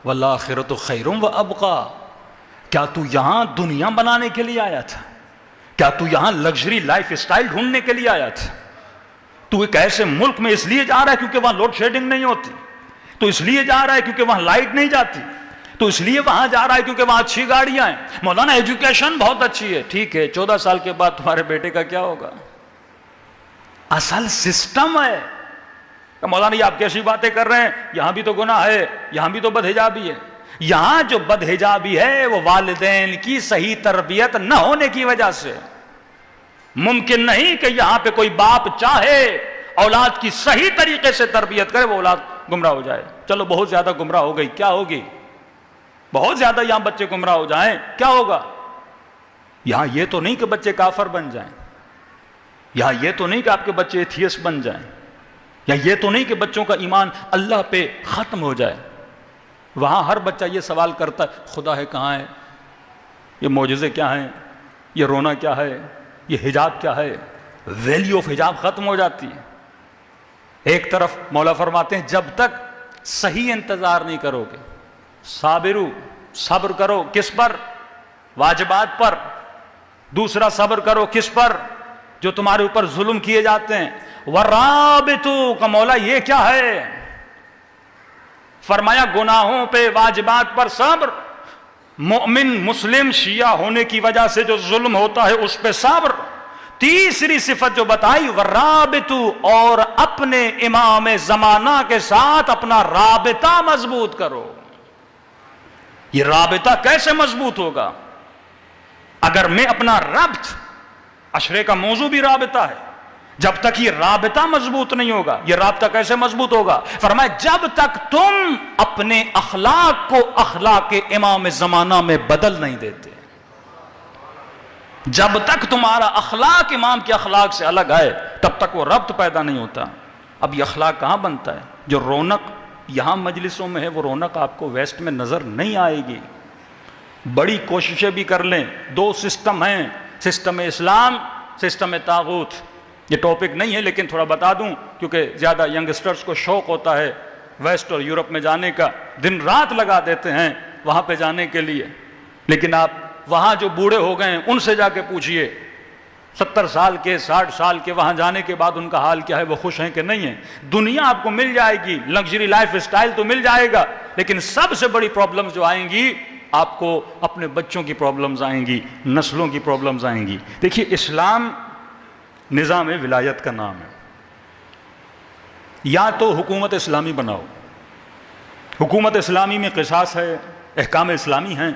والآخرۃ خیر وابقی۔ کیا تو یہاں دنیا بنانے کے لیے آیا تھا؟ کیا تو یہاں لگژری لائف اسٹائل ڈھونڈنے کے لیے آیا تھا؟ تو ایک ایسے ملک میں اس لیے جا رہا ہے کیونکہ وہاں لوڈ شیڈنگ نہیں ہوتی، تو اس لیے جا رہا ہے کیونکہ وہاں لائٹ نہیں جاتی، تو اس لیے وہاں جا رہا ہے کیونکہ وہاں اچھی گاڑیاں ہیں، مولانا ایجوکیشن بہت اچھی ہے، ٹھیک ہے، 14 سال کے بعد تمہارے بیٹے کا کیا ہوگا؟ اصل سسٹم ہے کہ مولانا یہ آپ کیسی باتیں کر رہے ہیں، یہاں بھی تو گناہ ہے، یہاں بھی تو بدحجابی ہے۔ یہاں جو بدحجابی ہے وہ والدین کی صحیح تربیت نہ ہونے کی وجہ سے، ممکن نہیں کہ یہاں پہ کوئی باپ چاہے اولاد کی صحیح طریقے سے تربیت کرے وہ اولاد گمراہ ہو جائے۔ چلو بہت زیادہ گمراہ ہو گئی، کیا ہوگی؟ بہت زیادہ یہاں بچے گمراہ ہو جائیں کیا ہوگا؟ یہاں یہ تو نہیں کہ بچے کافر بن جائیں، یہاں یہ تو نہیں کہ آپ کے بچے ایتھیسٹ بن جائیں، یا یہ تو نہیں کہ بچوں کا ایمان اللہ پہ ختم ہو جائے. وہاں ہر بچہ یہ سوال کرتا ہے خدا ہے کہاں ہے، یہ معجزے کیا ہیں، یہ رونا کیا ہے، یہ حجاب کیا ہے. ویلیو آف حجاب ختم ہو جاتی ہے. ایک طرف مولا فرماتے ہیں جب تک صحیح انتظار نہیں کرو گے، صابرو، صبر کرو کس پر؟ واجبات پر. دوسرا صبر کرو کس پر؟ جو تمہارے اوپر ظلم کیے جاتے ہیں. ورابطو کا مولا یہ کیا ہے؟ فرمایا گناہوں پہ، واجبات پر صبر. مومن مسلم شیعہ ہونے کی وجہ سے جو ظلم ہوتا ہے اس پہ صبر. تیسری صفت جو بتائی ورابطو، اور اپنے امام زمانہ کے ساتھ اپنا رابطہ مضبوط کرو. یہ رابطہ کیسے مضبوط ہوگا؟ اگر میں اپنا ربط، عشرے کا موضوع بھی رابطہ ہے، جب تک یہ رابطہ مضبوط نہیں ہوگا، یہ رابطہ کیسے مضبوط ہوگا؟ فرمایا جب تک تم اپنے اخلاق کو اخلاق امام زمانہ میں بدل نہیں دیتے، جب تک تمہارا اخلاق امام کے اخلاق سے الگ ہے تب تک وہ ربط پیدا نہیں ہوتا. اب یہ اخلاق کہاں بنتا ہے؟ جو رونق یہاں مجلسوں میں ہے وہ رونق آپ کو ویسٹ میں نظر نہیں آئے گی. بڑی کوششیں بھی کر لیں، دو سسٹم ہیں، سسٹم اسلام، سسٹم طاغوت. یہ ٹاپک نہیں ہے لیکن تھوڑا بتا دوں کیونکہ زیادہ ینگسٹرز کو شوق ہوتا ہے ویسٹ اور یورپ میں جانے کا، دن رات لگا دیتے ہیں وہاں پہ جانے کے لیے. لیکن آپ وہاں جو بوڑھے ہو گئے ہیں ان سے جا کے پوچھئے 70 سال کے 60 سال کے وہاں جانے کے بعد ان کا حال کیا ہے، وہ خوش ہیں کہ نہیں ہیں. دنیا آپ کو مل جائے گی، لگژری لائف اسٹائل تو مل جائے گا، لیکن سب سے بڑی پرابلمز جو آئیں گی آپ کو اپنے بچوں کی پرابلمز آئیں گی، نسلوں کی پرابلمز آئیں گی. دیکھیے اسلام نظام ولایت کا نام ہے. یا تو حکومت اسلامی بناؤ، حکومت اسلامی میں قصاص ہے، احکام اسلامی ہیں،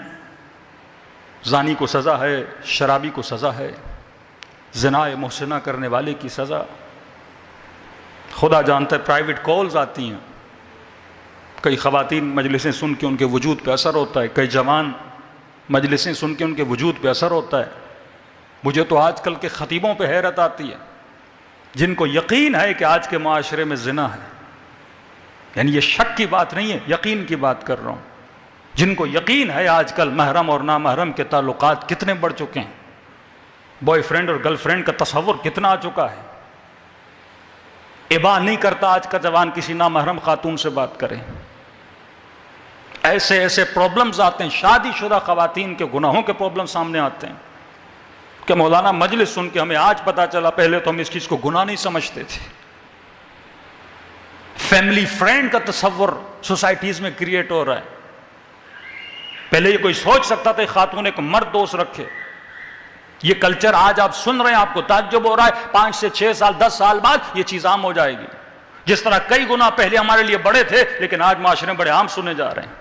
زانی کو سزا ہے، شرابی کو سزا ہے، زنا محسنہ کرنے والے کی سزا. خدا جانتا ہے پرائیویٹ کالز آتی ہیں، کئی خواتین مجلسیں سن کے ان کے وجود پہ اثر ہوتا ہے، کئی جوان مجلسیں سن کے ان کے وجود پہ اثر ہوتا ہے. مجھے تو آج کل کے خطیبوں پہ حیرت آتی ہے جن کو یقین ہے کہ آج کے معاشرے میں زنا ہے، یعنی یہ شک کی بات نہیں ہے، یقین کی بات کر رہا ہوں. جن کو یقین ہے آج کل محرم اور نامحرم کے تعلقات کتنے بڑھ چکے ہیں، بوائے فرینڈ اور گرل فرینڈ کا تصور کتنا آ چکا ہے. ابا نہیں کرتا آج کا جوان کسی نامحرم خاتون سے بات کرے. ایسے ایسے پرابلمز آتے ہیں، شادی شدہ خواتین کے گناہوں کے پرابلم سامنے آتے ہیں کہ مولانا مجلس سن کے ہمیں آج پتا چلا، پہلے تو ہم اس چیز کو گناہ نہیں سمجھتے تھے. فیملی فرینڈ کا تصور سوسائٹیز میں کریٹ ہو رہا ہے. پہلے یہ کوئی سوچ سکتا تھا خاتون ایک مرد دوست رکھے؟ یہ کلچر آج آپ سن رہے ہیں، آپ کو تعجب ہو رہا ہے. 5 سے 6 سال 10 سال بعد یہ چیز عام ہو جائے گی. جس طرح کئی گناہ پہلے ہمارے لیے بڑے تھے لیکن آج معاشرے میں بڑے عام سنے جا رہے ہیں.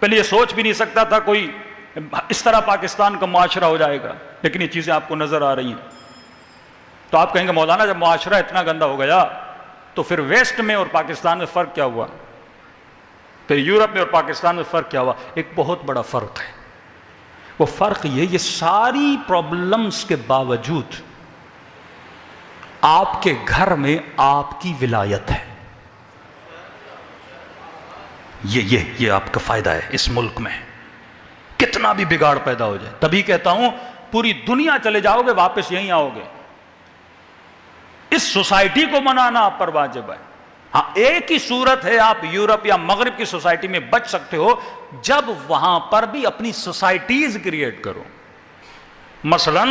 پہلے یہ سوچ بھی نہیں سکتا تھا کوئی اس طرح پاکستان کا معاشرہ ہو جائے گا، لیکن یہ چیزیں آپ کو نظر آ رہی ہیں. تو آپ کہیں گے مولانا جب معاشرہ اتنا گندا ہو گیا تو پھر ویسٹ میں اور پاکستان میں فرق کیا ہوا؟ پھر یورپ میں اور پاکستان میں فرق کیا ہوا؟ ایک بہت بڑا فرق ہے. وہ فرق یہ ساری پرابلمز کے باوجود آپ کے گھر میں آپ کی ولایت ہے. یہ آپ کا فائدہ ہے اس ملک میں. کتنا بھی بگاڑ پیدا ہو جائے، تبھی کہتا ہوں پوری دنیا چلے جاؤ گے واپس یہیں آؤ گے. اس سوسائٹی کو منانا آپ پر واجب ہے. ہاں ایک ہی صورت ہے آپ یورپ یا مغرب کی سوسائٹی میں بچ سکتے ہو جب وہاں پر بھی اپنی سوسائٹیز کریٹ کرو. مثلا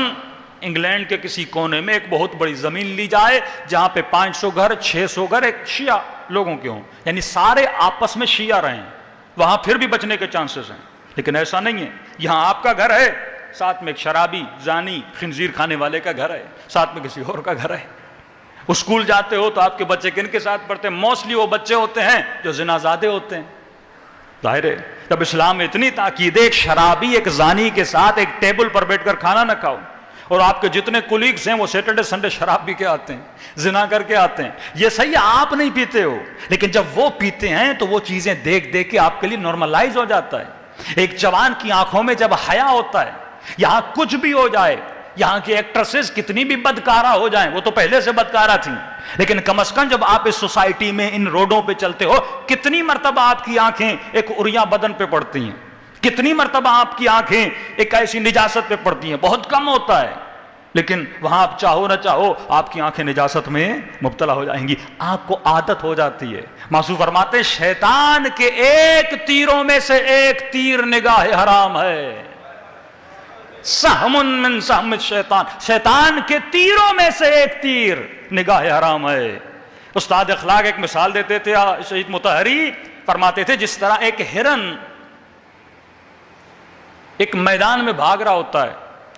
انگلینڈ کے کسی کونے میں ایک بہت بڑی زمین لی جائے جہاں پہ 500 گھر 600 گھر ایک شیعہ لوگوں کے ہوں، یعنی سارے آپس میں شیعہ رہیں، وہاں پھر بھی بچنے کے چانسز ہیں. لیکن ایسا نہیں ہے. یہاں آپ کا گھر ہے، ساتھ میں ایک شرابی، زانی، خنزیر کھانے والے کا گھر ہے، ساتھ میں کسی اور کا گھر ہے. اسکول جاتے ہو تو آپ کے بچے کن کے ساتھ پڑھتے ہیں؟ موسٹلی وہ بچے ہوتے ہیں جو زنا زادے ہوتے ہیں. ظاہر ہے جب اسلام میں اتنی تاکید ہے ایک شرابی ایک زانی کے ساتھ ایک ٹیبل پر بیٹھ کر کھانا نہ کھاؤ، اور آپ کے جتنے کولیگز ہیں وہ سیٹرڈے سنڈے شراب پی کے آتے ہیں، زنا کر کے آتے ہیں. یہ صحیح ہے آپ نہیں پیتے ہو، لیکن جب وہ پیتے ہیں تو وہ چیزیں دیکھ دیکھ کے آپ کے لیے نارملائز ہو جاتا ہے. ایک جوان کی آنکھوں میں جب حیا ہوتا ہے، یہاں کچھ بھی ہو جائے یہاں کی ایکٹریسز کتنی بھی بدکارہ ہو جائیں، وہ تو پہلے سے بدکارہ تھیں، لیکن کم از کم جب آپ اس سوسائٹی میں ان روڈوں پہ چلتے ہو، کتنی مرتبہ آپ کی آنکھیں ایک عریاں بدن پہ پڑتی ہیں، کتنی مرتبہ آپ کی آنکھیں ایک ایسی نجاست پہ پڑتی ہیں، بہت کم ہوتا ہے، لیکن وہاں آپ چاہو نہ چاہو آپ کی آنکھیں نجاست میں مبتلا ہو جائیں گی، آنکھ کو عادت ہو جاتی ہے۔ معصوم فرماتے ہیں شیطان کے ایک تیروں میں سے ایک تیر نگاہ حرام ہے، سہم من سہم الشیطان، شیطان کے تیروں میں سے ایک تیر نگاہ حرام ہے۔ استاد اخلاق ایک مثال دیتے تھے شہید مطہری، فرماتے تھے جس طرح ایک ہرن ایک میدان میں بھاگ رہا ہوتا ہے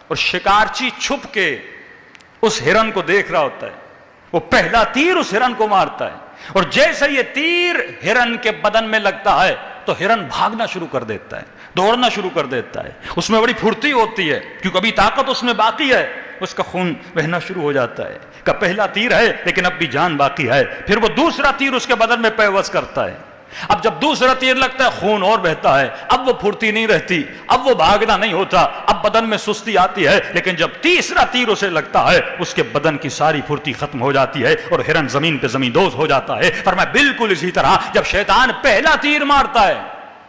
اور شکارچی چھپ کے اس ہرن کو دیکھ رہا ہوتا ہے، وہ پہلا تیر اس ہرن کو مارتا ہے، اور جیسے یہ تیر ہرن کے بدن میں لگتا ہے تو ہرن بھاگنا شروع کر دیتا ہے، دوڑنا شروع کر دیتا ہے، اس میں بڑی پھرتی ہوتی ہے کیونکہ ابھی طاقت اس میں باقی ہے، اس کا خون بہنا شروع ہو جاتا ہے کہ پہلا تیر ہے لیکن اب بھی جان باقی ہے، پھر وہ دوسرا تیر اس کے بدن میں پیوست کرتا ہے، اب جب دوسرا تیر لگتا ہے خون اور بہتا ہے، اب وہ پھرتی نہیں رہتی، اب وہ بھاگنا نہیں ہوتا، اب بدن میں سستی آتی ہے، لیکن جب تیسرا تیر اسے لگتا ہے اس کے بدن کی ساری پھرتی ختم ہو جاتی ہے اور ہرن زمین پہ زمین دوز ہو جاتا ہے۔ فرمایا بالکل اسی طرح جب شیطان پہلا تیر مارتا ہے،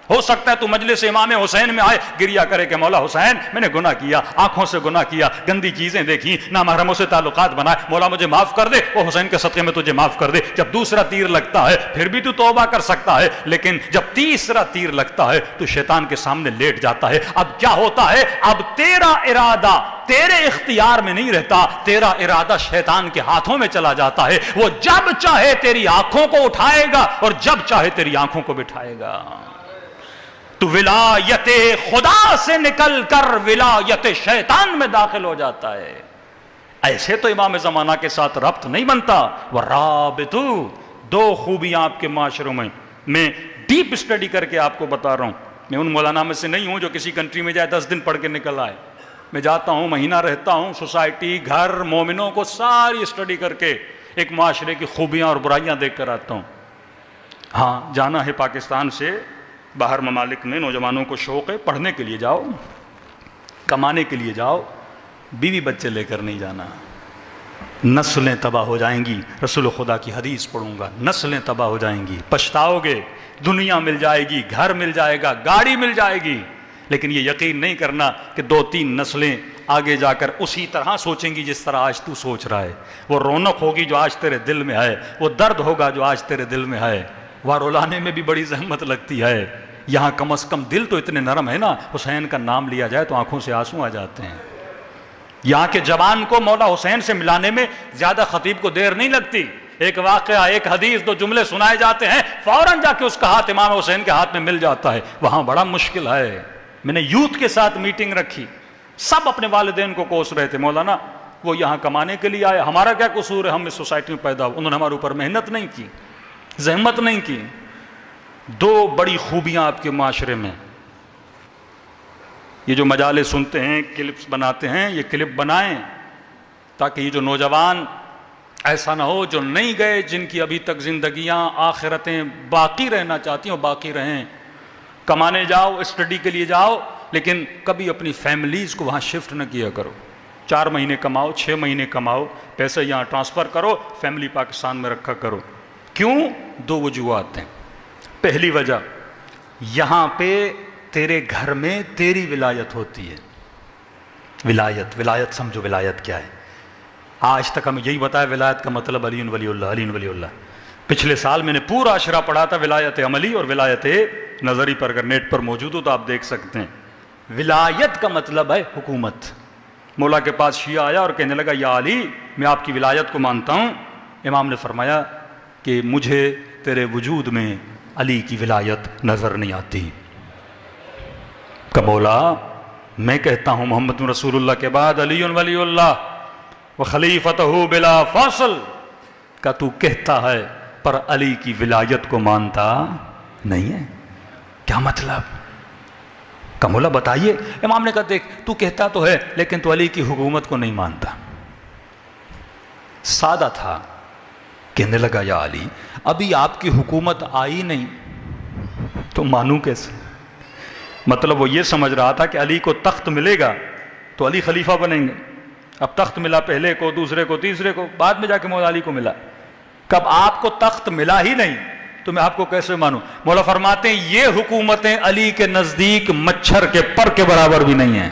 ہو سکتا ہے تو مجلس امام حسین میں آئے گریا کرے کہ مولا حسین میں نے گناہ کیا، آنکھوں سے گناہ کیا، گندی چیزیں دیکھی، نامحرموں سے تعلقات بنائے، مولا مجھے معاف کر دے، وہ حسین کے صدقے میں تجھے معاف کر دے۔ جب دوسرا تیر لگتا ہے پھر بھی تو توبہ کر سکتا ہے، لیکن جب تیسرا تیر لگتا ہے تو شیطان کے سامنے لیٹ جاتا ہے۔ اب کیا ہوتا ہے؟ اب تیرا ارادہ تیرے اختیار میں نہیں رہتا، تیرا ارادہ شیطان کے ہاتھوں میں چلا جاتا ہے، وہ جب چاہے تیری آنکھوں کو اٹھائے گا اور جب چاہے تیری آنکھوں کو بٹھائے گا۔ تو ولایت خدا سے نکل کر ولایت شیطان میں داخل ہو جاتا ہے۔ ایسے تو امام زمانہ کے ساتھ ربط نہیں بنتا۔ وَرَابِطُ، دو خوبیاں آپ کے معاشروں میں ڈیپ سٹڈی کر کے آپ کو بتا رہا ہوں۔ میں ان مولانا میں سے نہیں ہوں جو کسی کنٹری میں جائے 10 دن پڑھ کے نکل آئے، میں جاتا ہوں، مہینہ رہتا ہوں، سوسائٹی، گھر، مومنوں کو ساری سٹڈی کر کے ایک معاشرے کی خوبیاں اور برائیاں دیکھ کر آتا ہوں۔ ہاں جانا ہے پاکستان سے باہر ممالک میں، نوجوانوں کو شوق ہے، پڑھنے کے لیے جاؤ، کمانے کے لیے جاؤ، بیوی بچے لے کر نہیں جانا، نسلیں تباہ ہو جائیں گی۔ رسول خدا کی حدیث پڑھوں گا، نسلیں تباہ ہو جائیں گی، پچھتاؤ گے، دنیا مل جائے گی، گھر مل جائے گا، گاڑی مل جائے گی، لیکن یہ یقین نہیں کرنا کہ 2-3 نسلیں آگے جا کر اسی طرح سوچیں گی جس طرح آج تو سوچ رہا ہے۔ وہ رونق ہوگی جو آج تیرے دل میں ہے، وہ درد ہوگا جو آج تیرے دل میں ہے۔ وارلانے میں بھی بڑی زحمت لگتی ہے، یہاں کم از کم دل تو اتنے نرم ہے نا، حسین کا نام لیا جائے تو آنکھوں سے آنسو آ جاتے ہیں۔ یہاں کے جوان کو مولا حسین سے ملانے میں زیادہ خطیب کو دیر نہیں لگتی، ایک واقعہ، ایک حدیث، 2 جملے سنائے جاتے ہیں، فوراً جا کے اس کا ہاتھ امام حسین کے ہاتھ میں مل جاتا ہے۔ وہاں بڑا مشکل ہے۔ میں نے یوتھ کے ساتھ میٹنگ رکھی، سب اپنے والدین کو کوس رہے تھے، مولانا وہ یہاں کمانے کے لیے آئے، ہمارا کیا قصور ہے، ہم اس سوسائٹی میں پیدا ہوئے، انہوں نے ہمارے اوپر محنت نہیں کی، زحمت نہیں کی۔ 2 بڑی خوبیاں آپ کے معاشرے میں، یہ جو مجالس سنتے ہیں، کلپس بناتے ہیں، یہ کلپ بنائیں تاکہ یہ جو نوجوان ایسا نہ ہو جو نہیں گئے، جن کی ابھی تک زندگیاں، آخرتیں باقی رہنا چاہتی ہیں، باقی رہیں۔ کمانے جاؤ، اسٹڈی کے لیے جاؤ، لیکن کبھی اپنی فیملیز کو وہاں شفٹ نہ کیا کرو۔ 4 مہینے کماؤ، 6 مہینے کماؤ، پیسے یہاں ٹرانسفر کرو، فیملی پاکستان میں رکھا کرو۔ کیوں؟ 2 وجوہات ہیں۔ پہلی وجہ، یہاں پہ تیرے گھر میں تیری ولایت ہوتی ہے۔ ولایت سمجھو، ولایت کیا ہے؟ آج تک ہمیں یہی بتایا ولایت کا مطلب علی ولی اللہ، علی ولی اللہ۔ پچھلے سال میں نے پورا اشرا پڑھا تھا ولایت عملی اور ولایت نظری پر، اگر نیٹ پر موجود ہو تو آپ دیکھ سکتے ہیں۔ ولایت کا مطلب ہے حکومت۔ مولا کے پاس شیعہ آیا اور کہنے لگا یا علی میں آپ کی ولایت کو مانتا ہوں۔ امام نے فرمایا کہ مجھے تیرے وجود میں علی کی ولایت نظر نہیں آتی۔ کہ مولا میں کہتا ہوں محمد رسول اللہ کے بعد علی ولی اللہ وخلیفتہ بلا فاصل، کہ تو کہتا ہے پر علی کی ولایت کو مانتا نہیں ہے۔ کیا مطلب؟ کہ مولا بتائیے۔ امام نے کہا دیکھ تو کہتا تو ہے لیکن تو علی کی حکومت کو نہیں مانتا۔ سادہ تھا۔ کہنے لگا یا علی ابھی آپ کی حکومت آئی نہیں تو مانوں کیسے؟ مطلب وہ یہ سمجھ رہا تھا کہ علی کو تخت ملے گا تو علی خلیفہ بنیں گے، اب تخت ملا پہلے کو، دوسرے کو، تیسرے کو، بعد میں جا کے مولا علی کو ملا. کب آپ کو تخت ملا ہی نہیں تو میں آپ کو کیسے مانوں؟ مولا فرماتے ہیں یہ حکومتیں علی کے نزدیک مچھر کے پر کے برابر بھی نہیں ہیں.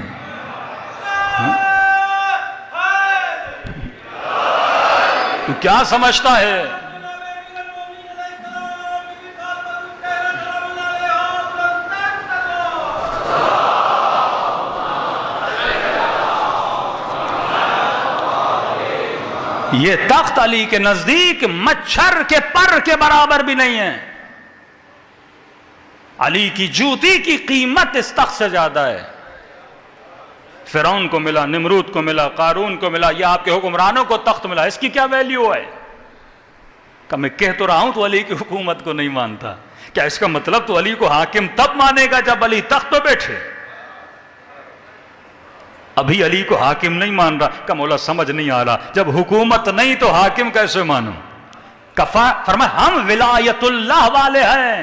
تو کیا سمجھتا ہے؟ یہ تخت علی کے نزدیک مچھر کے پر کے برابر بھی نہیں ہے. علی کی جوتی کی قیمت اس تخت سے زیادہ ہے. فرعون کو ملا، نمرود کو ملا، قارون کو ملا، یہ آپ کے حکمرانوں کو تخت ملا، اس کی کیا ویلیو ہے؟ کہ میں کہہ تو رہا ہوں تو علی کی حکومت کو نہیں مانتا. کیا اس کا مطلب تو علی کو حاکم تب مانے گا جب علی تخت پہ بیٹھے؟ ابھی علی کو حاکم نہیں مان رہا. کہ مولا سمجھ نہیں آ رہا، جب حکومت نہیں تو حاکم کیسے مانوں؟ فرمایا ہم ولایت اللہ والے ہیں.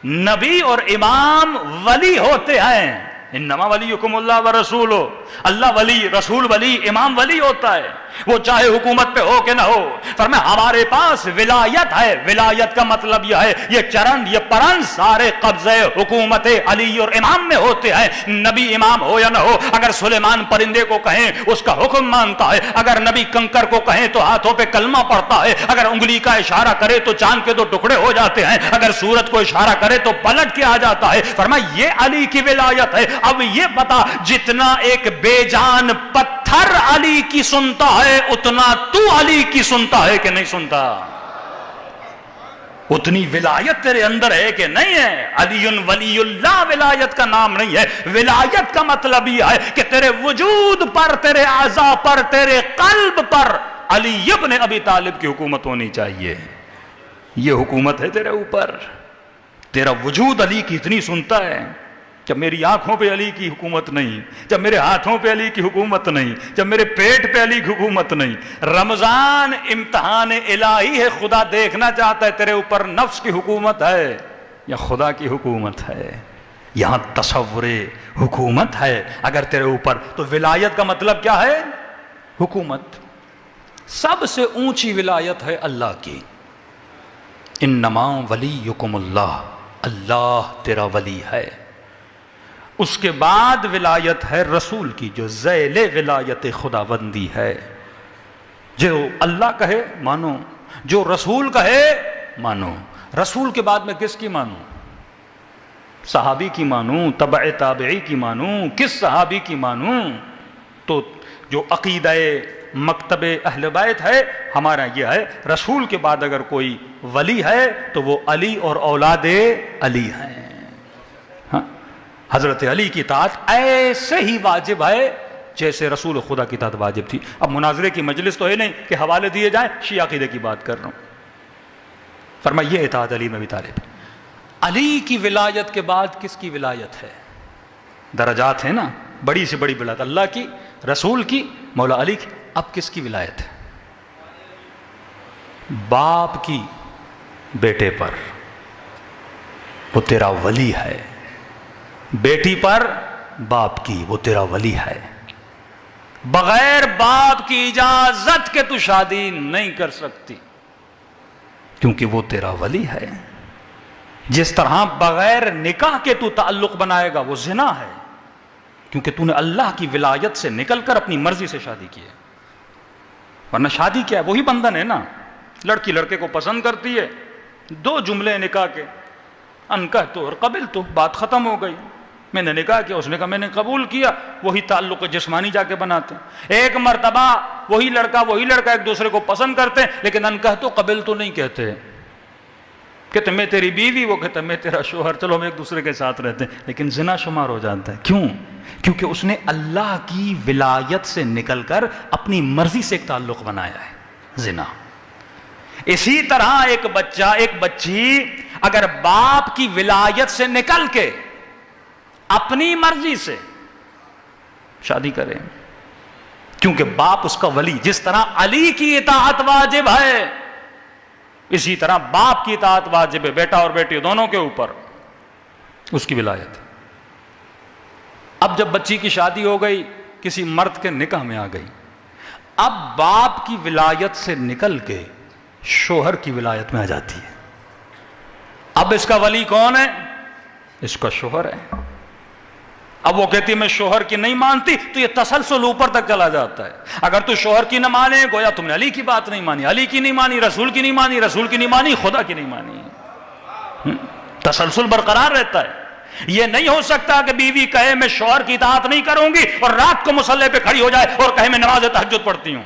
نبی اور امام ولی ہوتے ہیں. انما ولیکم اللہ ورسولہ. اللہ ولی، رسول ولی، امام ولی ہوتا ہے، وہ چاہے حکومت پہ ہو کہ نہ ہو. فرمایا ہمارے پاس ولایت ہے. ولایت کا مطلب یہ ہے یہ چرن، یہ پرن سارے قبضے حکومت علی اور امام میں ہوتے ہیں. نبی امام ہو یا نہ ہو، اگر سلیمان پرندے کو کہیں اس کا حکم مانتا ہے، اگر نبی کنکر کو کہیں تو ہاتھوں پہ کلمہ پڑتا ہے، اگر انگلی کا اشارہ کرے تو چاند کے 2 ٹکڑے ہو جاتے ہیں، اگر سورج کو اشارہ کرے تو پلٹ کے آ جاتا ہے. فرمایا یہ علی کی ولایت ہے. اب یہ بتا جتنا ایک بے جان پتھر علی کی سنتا ہے اتنا تو علی کی سنتا ہے کہ نہیں سنتا؟ اتنی ولایت تیرے اندر ہے کہ نہیں ہے؟ علی ولی اللہ ولایت کا نام نہیں ہے. ولایت کا مطلب یہ ہے کہ تیرے وجود پر، تیرے اعضاء پر، تیرے قلب پر علی ابن ابی طالب کی حکومت ہونی چاہیے. یہ حکومت ہے تیرے اوپر. تیرا وجود علی کی اتنی سنتا ہے. جب میری آنکھوں پہ علی کی حکومت نہیں، جب میرے ہاتھوں پہ علی کی حکومت نہیں، جب میرے پیٹ پہ علی کی حکومت نہیں. رمضان امتحان الہی ہے. خدا دیکھنا چاہتا ہے تیرے اوپر نفس کی حکومت ہے یا خدا کی حکومت ہے. یہاں تصور حکومت ہے اگر تیرے اوپر، تو ولایت کا مطلب کیا ہے؟ حکومت. سب سے اونچی ولایت ہے اللہ کی. انما ولیکم اللہ. اللہ تیرا ولی ہے. اس کے بعد ولایت ہے رسول کی، جو ذیل ولایت خداوندی ہے. جو اللہ کہے مانو، جو رسول کہے مانو. رسول کے بعد میں کس کی مانوں؟ صحابی کی مانوں، تبع تابعی کی مانوں، کس صحابی کی مانوں؟ تو جو عقیدہ مکتب اہل بیت ہے ہمارا یہ ہے، رسول کے بعد اگر کوئی ولی ہے تو وہ علی اور اولاد علی ہیں. حضرت علی کی اطاعت ایسے ہی واجب ہے جیسے رسول خدا کی اطاعت واجب تھی. اب مناظرے کی مجلس تو ہے نہیں کہ حوالے دیے جائیں، شیعہ عقیدے کی بات کر رہا ہوں. فرمایا یہ اطاعت علی میں بھی طالب. علی کی ولایت کے بعد کس کی ولایت ہے؟ درجات ہیں نا، بڑی سے بڑی ولایت اللہ کی، رسول کی، مولا علی کی. اب کس کی ولایت ہے؟ باپ کی بیٹے پر، وہ تیرا ولی ہے. بیٹی پر باپ کی، وہ تیرا ولی ہے. بغیر باپ کی اجازت کے تو شادی نہیں کر سکتی کیونکہ وہ تیرا ولی ہے. جس طرح بغیر نکاح کے تو تعلق بنائے گا وہ زنا ہے، کیونکہ تو نے اللہ کی ولایت سے نکل کر اپنی مرضی سے شادی کی ہے. ورنہ شادی کیا ہے؟ وہی بندھن ہے نا. لڑکی لڑکے کو پسند کرتی ہے، 2 جملے نکاح کے، انکحت اور قبلت، بات ختم ہو گئی. میں نے نکاح کیا، اس نے کہا میں نے قبول کیا. وہی تعلق جسمانی جا کے بناتے ہیں. ایک مرتبہ وہی لڑکا ایک دوسرے کو پسند کرتے ہیں، لیکن انکحت و قبلت نہیں کہتے. کہتے میں تیری بیوی، وہ کہتا میں تیرا شوہر، چلو ہم ایک دوسرے کے ساتھ رہتے ہیں، لیکن زنا شمار ہو جاتا ہے. کیوں؟ کیونکہ اس نے اللہ کی ولایت سے نکل کر اپنی مرضی سے ایک تعلق بنایا ہے، زنا. اسی طرح ایک بچہ، ایک بچی اگر باپ کی ولایت سے نکل کے اپنی مرضی سے شادی کرے، کیونکہ باپ اس کا ولی، جس طرح علی کی اطاعت واجب ہے اسی طرح باپ کی اطاعت واجب ہے. بیٹا اور بیٹی دونوں کے اوپر اس کی ولایت. اب جب بچی کی شادی ہو گئی، کسی مرد کے نکاح میں آ گئی، اب باپ کی ولایت سے نکل کے شوہر کی ولایت میں آ جاتی ہے. اب اس کا ولی کون ہے؟ اس کا شوہر ہے. اب وہ کہتی ہے میں شوہر کی نہیں مانتی، تو یہ تسلسل اوپر تک چلا جاتا ہے. اگر تو شوہر کی نہ مانے گویا تم نے علی کی بات نہیں مانی، علی کی نہیں مانی رسول کی نہیں مانی، رسول کی نہیں مانی خدا کی نہیں مانی. تسلسل برقرار رہتا ہے. یہ نہیں ہو سکتا کہ بیوی کہے میں شوہر کی اطاعت نہیں کروں گی اور رات کو مصلی پہ کھڑی ہو جائے اور کہے میں نماز تہجد پڑھتی ہوں.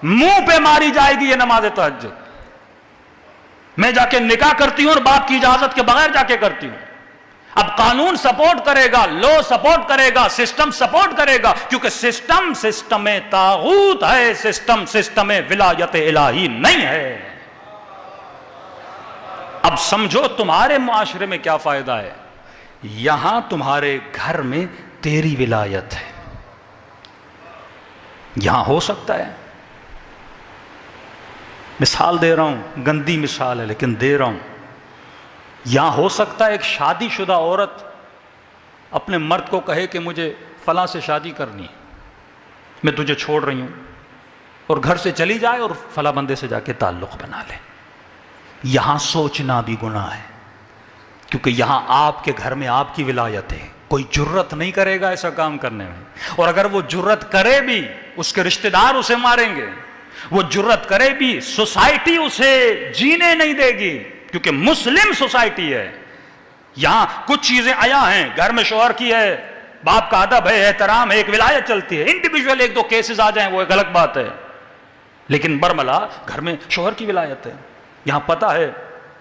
منہ پہ ماری جائے گی یہ نماز تہجد. میں جا کے نکاح کرتی ہوں اور باپ کی اجازت کے بغیر جا کے کرتی ہوں. اب قانون سپورٹ کرے گا، لو سپورٹ کرے گا، سسٹم سپورٹ کرے گا، کیونکہ سسٹم طاغوت ہے، سسٹم ولایت الہی نہیں ہے. اب سمجھو تمہارے معاشرے میں کیا فائدہ ہے. یہاں تمہارے گھر میں تیری ولایت ہے. یہاں ہو سکتا ہے، مثال دے رہا ہوں، گندی مثال ہے لیکن دے رہا ہوں، یہاں ہو سکتا ہے ایک شادی شدہ عورت اپنے مرد کو کہے کہ مجھے فلاں سے شادی کرنی ہے، میں تجھے چھوڑ رہی ہوں، اور گھر سے چلی جائے اور فلاں بندے سے جا کے تعلق بنا لے. یہاں سوچنا بھی گناہ ہے، کیونکہ یہاں آپ کے گھر میں آپ کی ولایت ہے. کوئی جرت نہیں کرے گا ایسا کام کرنے میں، اور اگر وہ جرت کرے بھی اس کے رشتہ دار اسے ماریں گے. وہ جرت کرے بھی سوسائٹی اسے جینے نہیں دے گی، کیونکہ مسلم سوسائٹی ہے. یہاں کچھ چیزیں آیا ہیں، گھر میں شوہر کی ہے، باپ کا ادب ہے، احترام ہے، ایک ولایت چلتی ہے. انڈیویجول ایک دو کیسز آ جائیں وہ ایک الگ بات ہے، لیکن برملا گھر میں شوہر کی ولایت ہے. یہاں پتہ ہے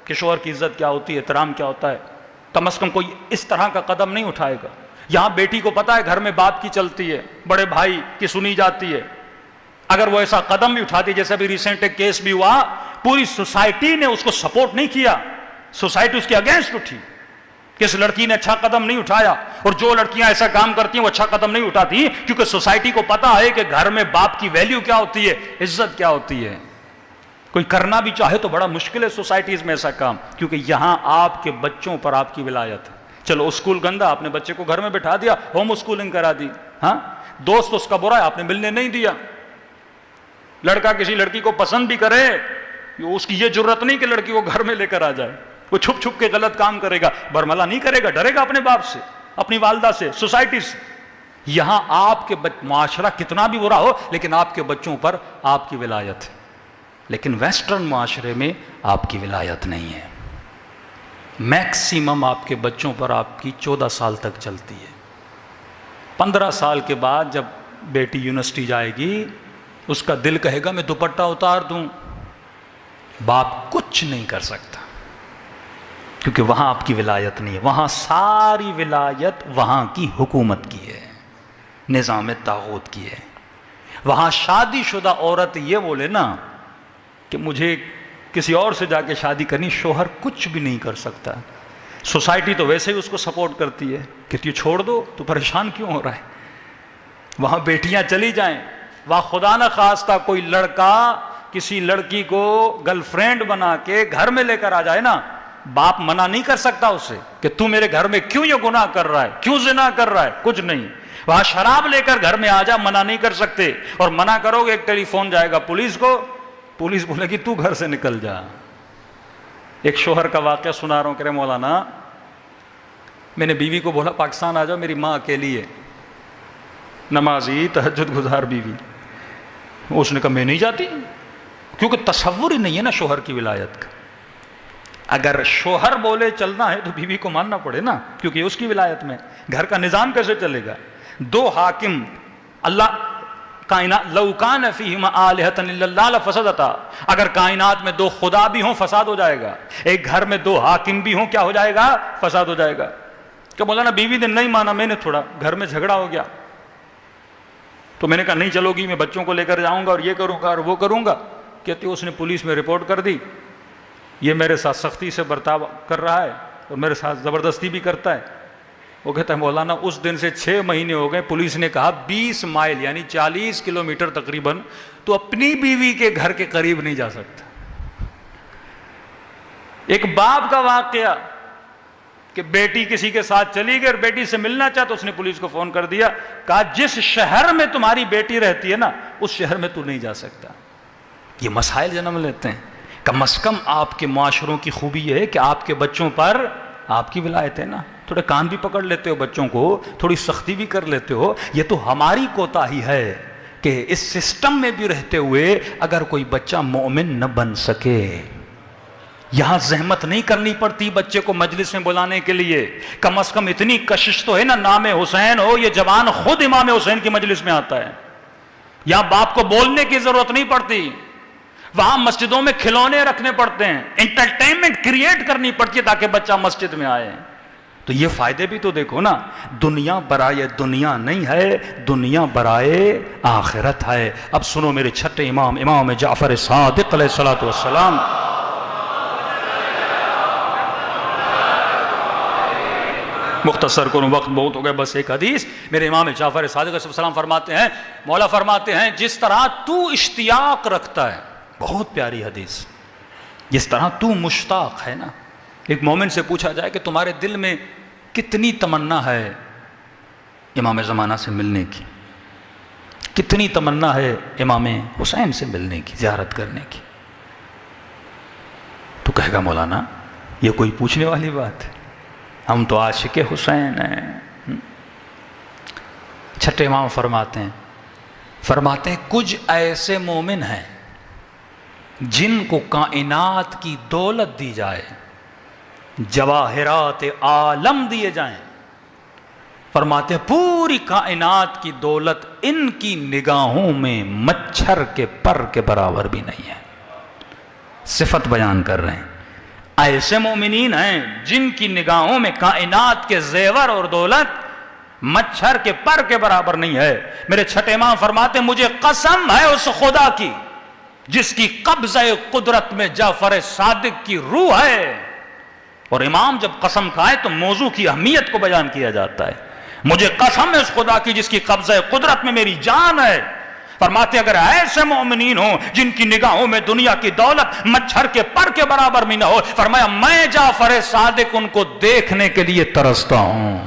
کہ شوہر کی عزت کیا ہوتی ہے، احترام کیا ہوتا ہے. کم از کم کوئی اس طرح کا قدم نہیں اٹھائے گا. یہاں بیٹی کو پتہ ہے گھر میں باپ کی چلتی ہے، بڑے بھائی کی سنی جاتی ہے. اگر وہ ایسا قدم بھی اٹھاتی، جیسے ابھی ریسنٹ ایک کیس بھی ہوا، پوری سوسائٹی نے اس کو سپورٹ نہیں کیا، سوسائٹی اس کے اگینسٹ اٹھی کہ اس لڑکی نے اچھا قدم نہیں اٹھایا. اور جو لڑکیاں ایسا کام کرتی ہیں وہ اچھا قدم نہیں اٹھاتی، کیونکہ سوسائٹی کو پتا ہے کہ گھر میں باپ کی ویلیو کیا ہوتی ہے، عزت کیا ہوتی ہے. کوئی کرنا بھی چاہے تو بڑا مشکل ہے سوسائٹیز میں ایسا کام، کیونکہ یہاں آپ کے بچوں پر آپ کی ولایت ہے. چلو اسکول گندا، آپ نے بچے کو گھر میں بٹھا دیا، ہوم اسکولنگ کرا دی. ہاں دوست اس کا برا ہے، آپ نے ملنے نہیں دیا. لڑکا کسی لڑکی کو پسند بھی کرے، اس کی یہ جرت نہیں کہ لڑکی کو گھر میں لے کر آ جائے. وہ چھپ چھپ کے غلط کام کرے گا، برملا نہیں کرے گا، ڈرے گا اپنے باپ سے، اپنی والدہ سے، سوسائٹی سے. یہاں آپ کے معاشرہ کتنا بھی برا ہو لیکن آپ کے بچوں پر آپ کی ولایت ہے. لیکن ویسٹرن معاشرے میں آپ کی ولایت نہیں ہے. میکسیمم آپ کے بچوں پر آپ کی 14 سال تک چلتی ہے. 15 سال کے بعد جب بیٹی یونیورسٹی جائے گی، اس کا دل کہے گا میں دوپٹہ اتار دوں. باپ کچھ نہیں کر سکتا، کیونکہ وہاں آپ کی ولایت نہیں ہے. وہاں ساری ولایت وہاں کی حکومت کی ہے، نظام طاغوت کی ہے. وہاں شادی شدہ عورت یہ بولے نا کہ مجھے کسی اور سے جا کے شادی کرنی، شوہر کچھ بھی نہیں کر سکتا. سوسائٹی تو ویسے ہی اس کو سپورٹ کرتی ہے کہ یہ چھوڑ دو، تو پریشان کیوں ہو رہا ہے. وہاں بیٹیاں چلی جائیں، وہاں خدا نہ خواستہ کوئی لڑکا کسی لڑکی کو گرل فرینڈ بنا کے گھر میں لے کر آ جائے نا، باپ منع نہیں کر سکتا اسے کہ تو میرے گھر میں کیوں یہ گناہ کر رہا ہے، کیوں زنا کر رہا ہے. کچھ نہیں. وہاں شراب لے کر گھر میں آ جا، منع نہیں کر سکتے. اور منع کرو گے ایک ٹیلی فون جائے گا پولیس کو، پولیس بولے گی تو گھر سے نکل جا. ایک شوہر کا واقعہ سنا رہا ہوں، کہہ رہے مولانا میں نے بیوی کو بولا پاکستان آ جاؤ، میری ماں اکیلی ہے، نمازی تہجد گزار بیوی. اس نے کہا میں نہیں جاتی، کیونکہ تصور ہی نہیں ہے نا شوہر کی ولایت کا. اگر شوہر بولے چلنا ہے تو بیوی کو ماننا پڑے نا، کیونکہ اس کی ولایت میں. گھر کا نظام کیسے چلے گا؟ دو حاکم، اللہ کائنات لو کان فیہما آلہۃ الا اللہ لفسدتا، اگر کائنات میں دو خدا بھی ہوں فساد ہو جائے گا. ایک گھر میں دو حاکم بھی ہوں کیا ہو جائے گا؟ فساد ہو جائے گا. کہ مولانا بیوی نے نہیں مانا، میں نے تھوڑا گھر میں جھگڑا ہو گیا تو میں نے کہا نہیں چلو گی، میں بچوں کو لے کر جاؤں گا اور یہ کروں گا اور وہ کروں گا. کہتے اس نے پولیس میں رپورٹ کر دی، یہ میرے ساتھ سختی سے برتاؤ کر رہا ہے اور میرے ساتھ زبردستی بھی کرتا ہے. وہ کہتا ہے مولانا اس دن سے 6 مہینے ہو گئے، پولیس نے کہا 20 مائل یعنی 40 کلومیٹر تقریباً تو اپنی بیوی کے گھر کے قریب نہیں جا سکتا. ایک باپ کا واقعہ کہ بیٹی کسی کے ساتھ چلی گئی اور بیٹی سے ملنا چاہتا تو اس نے پولیس کو فون کر دیا, کہا جس شہر میں تمہاری بیٹی رہتی ہے نا اس شہر میں تو نہیں جا سکتا. یہ مسائل جنم لیتے ہیں. کم از کم آپ کے معاشروں کی خوبی یہ ہے کہ آپ کے بچوں پر آپ کی ولایت ہے نا, تھوڑے کان بھی پکڑ لیتے ہو بچوں کو, تھوڑی سختی بھی کر لیتے ہو. یہ تو ہماری کوتاہی ہے کہ اس سسٹم میں بھی رہتے ہوئے اگر کوئی بچہ مومن نہ بن سکے. یہاں زحمت نہیں کرنی پڑتی بچے کو مجلس میں بلانے کے لیے, کم از کم اتنی کشش تو ہے نا, نام حسین ہو, یہ جوان خود امام حسین کی مجلس میں آتا ہے. یہاں باپ کو بولنے کی ضرورت نہیں پڑتی, وہاں مسجدوں میں کھلونے رکھنے پڑتے ہیں, انٹرٹینمنٹ کریٹ کرنی پڑتی ہے تاکہ بچہ مسجد میں آئے. تو یہ فائدے بھی تو دیکھو نا, دنیا برائے دنیا نہیں ہے, دنیا برائے آخرت ہے. اب سنو میرے چھٹے امام, امام جعفر صادق علیہ الصلوۃ والسلام, مختصر کروں وقت بہت ہو گیا, بس ایک حدیث. میرے امام جعفر صادق علیہ السلام فرماتے ہیں, مولا فرماتے ہیں جس طرح تو اشتیاق رکھتا ہے, بہت پیاری حدیث, جس طرح تو مشتاق ہے نا. ایک مومن سے پوچھا جائے کہ تمہارے دل میں کتنی تمنا ہے امام زمانہ سے ملنے کی, کتنی تمنا ہے امام حسین سے ملنے کی, زیارت کرنے کی, تو کہے گا مولانا یہ کوئی پوچھنے والی بات ہے, ہم تو عاشق حسین ہیں. چھٹے امام فرماتے ہیں کچھ ایسے مومن ہیں جن کو کائنات کی دولت دی جائے, جواہرات عالم دیے جائیں, فرماتے ہیں پوری کائنات کی دولت ان کی نگاہوں میں مچھر کے پر کے برابر بھی نہیں ہے. صفت بیان کر رہے ہیں, ایسے مومنین ہیں جن کی نگاہوں میں کائنات کے زیور اور دولت مچھر کے پر کے برابر نہیں ہے. میرے چھٹے امام فرماتے ہیں مجھے قسم ہے اس خدا کی جس کی قبضہ قدرت میں جعفر صادق کی روح ہے. اور امام جب قسم کھائے تو موضوع کی اہمیت کو بیان کیا جاتا ہے. مجھے قسم ہے اس خدا کی جس کی قبضہ قدرت میں میری جان ہے. فرماتے اگر ایسے مومنین ہوں جن کی نگاہوں میں دنیا کی دولت مچھر کے پر کے برابر بھی نہ ہو, فرمایا میں جعفر صادق ان کو دیکھنے کے لیے ترستا ہوں,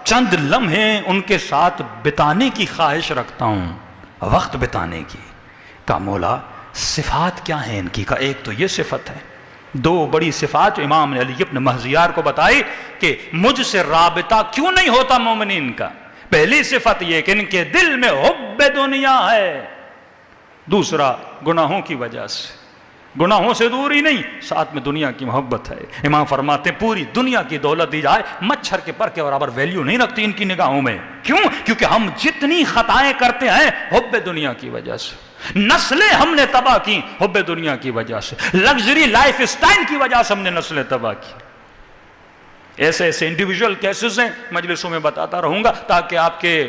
چند لمحے ان کے ساتھ بتانے کی خواہش رکھتا ہوں, وقت بتانے کی. کہا مولا صفات کیا ہیں ان کی؟ کا ایک تو یہ صفت ہے, دو بڑی صفات امام نے علی ابن مہزیار کو بتائی کہ مجھ سے رابطہ کیوں نہیں ہوتا مومنین کا. پہلی صفت یہ کہ ان کے دل میں حب دنیا ہے, دوسرا گناہوں کی وجہ سے, گناہوں سے دوری نہیں, ساتھ میں دنیا کی محبت ہے. امام فرماتے ہیں پوری دنیا کی دولت دی جائے مچھر کے پر کے برابر ویلیو نہیں رکھتی ان کی نگاہوں میں. کیوں؟ کیونکہ ہم جتنی خطائیں کرتے ہیں حب دنیا کی وجہ سے, نسلیں ہم نے تباہ کی حب دنیا کی وجہ سے, لگژری لائف اسٹائل کی وجہ سے ہم نے نسلیں تباہ کی. ایسے ایسے انڈیویجول کیسز ہیں, مجلسوں میں بتاتا رہوں گا تاکہ آپ کے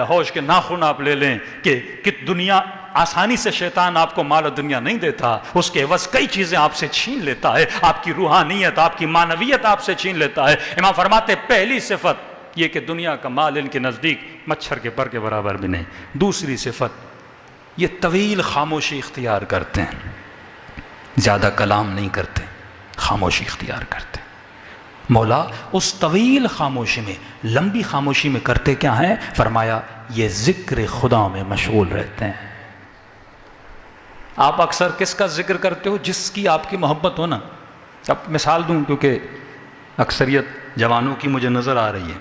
ہوش کے ناخن آپ لے لیں کہ دنیا آسانی سے شیطان آپ کو مال و دنیا نہیں دیتا, اس کے عوض کئی چیزیں آپ سے چھین لیتا ہے, آپ کی روحانیت, آپ کی معنویت آپ سے چھین لیتا ہے. امام فرماتے پہلی صفت یہ کہ دنیا کا مال ان کے نزدیک مچھر کے پر کے برابر بھی نہیں. دوسری صفت یہ طویل خاموشی اختیار کرتے ہیں, زیادہ کلام نہیں کرتے, خاموشی اختیار کرتے. مولا اس طویل خاموشی میں, لمبی خاموشی میں کرتے کیا ہیں؟ فرمایا یہ ذکر خدا میں مشغول رہتے ہیں. آپ اکثر کس کا ذکر کرتے ہو؟ جس کی آپ کی محبت ہو نا. اب مثال دوں کیونکہ اکثریت جوانوں کی مجھے نظر آ رہی ہے.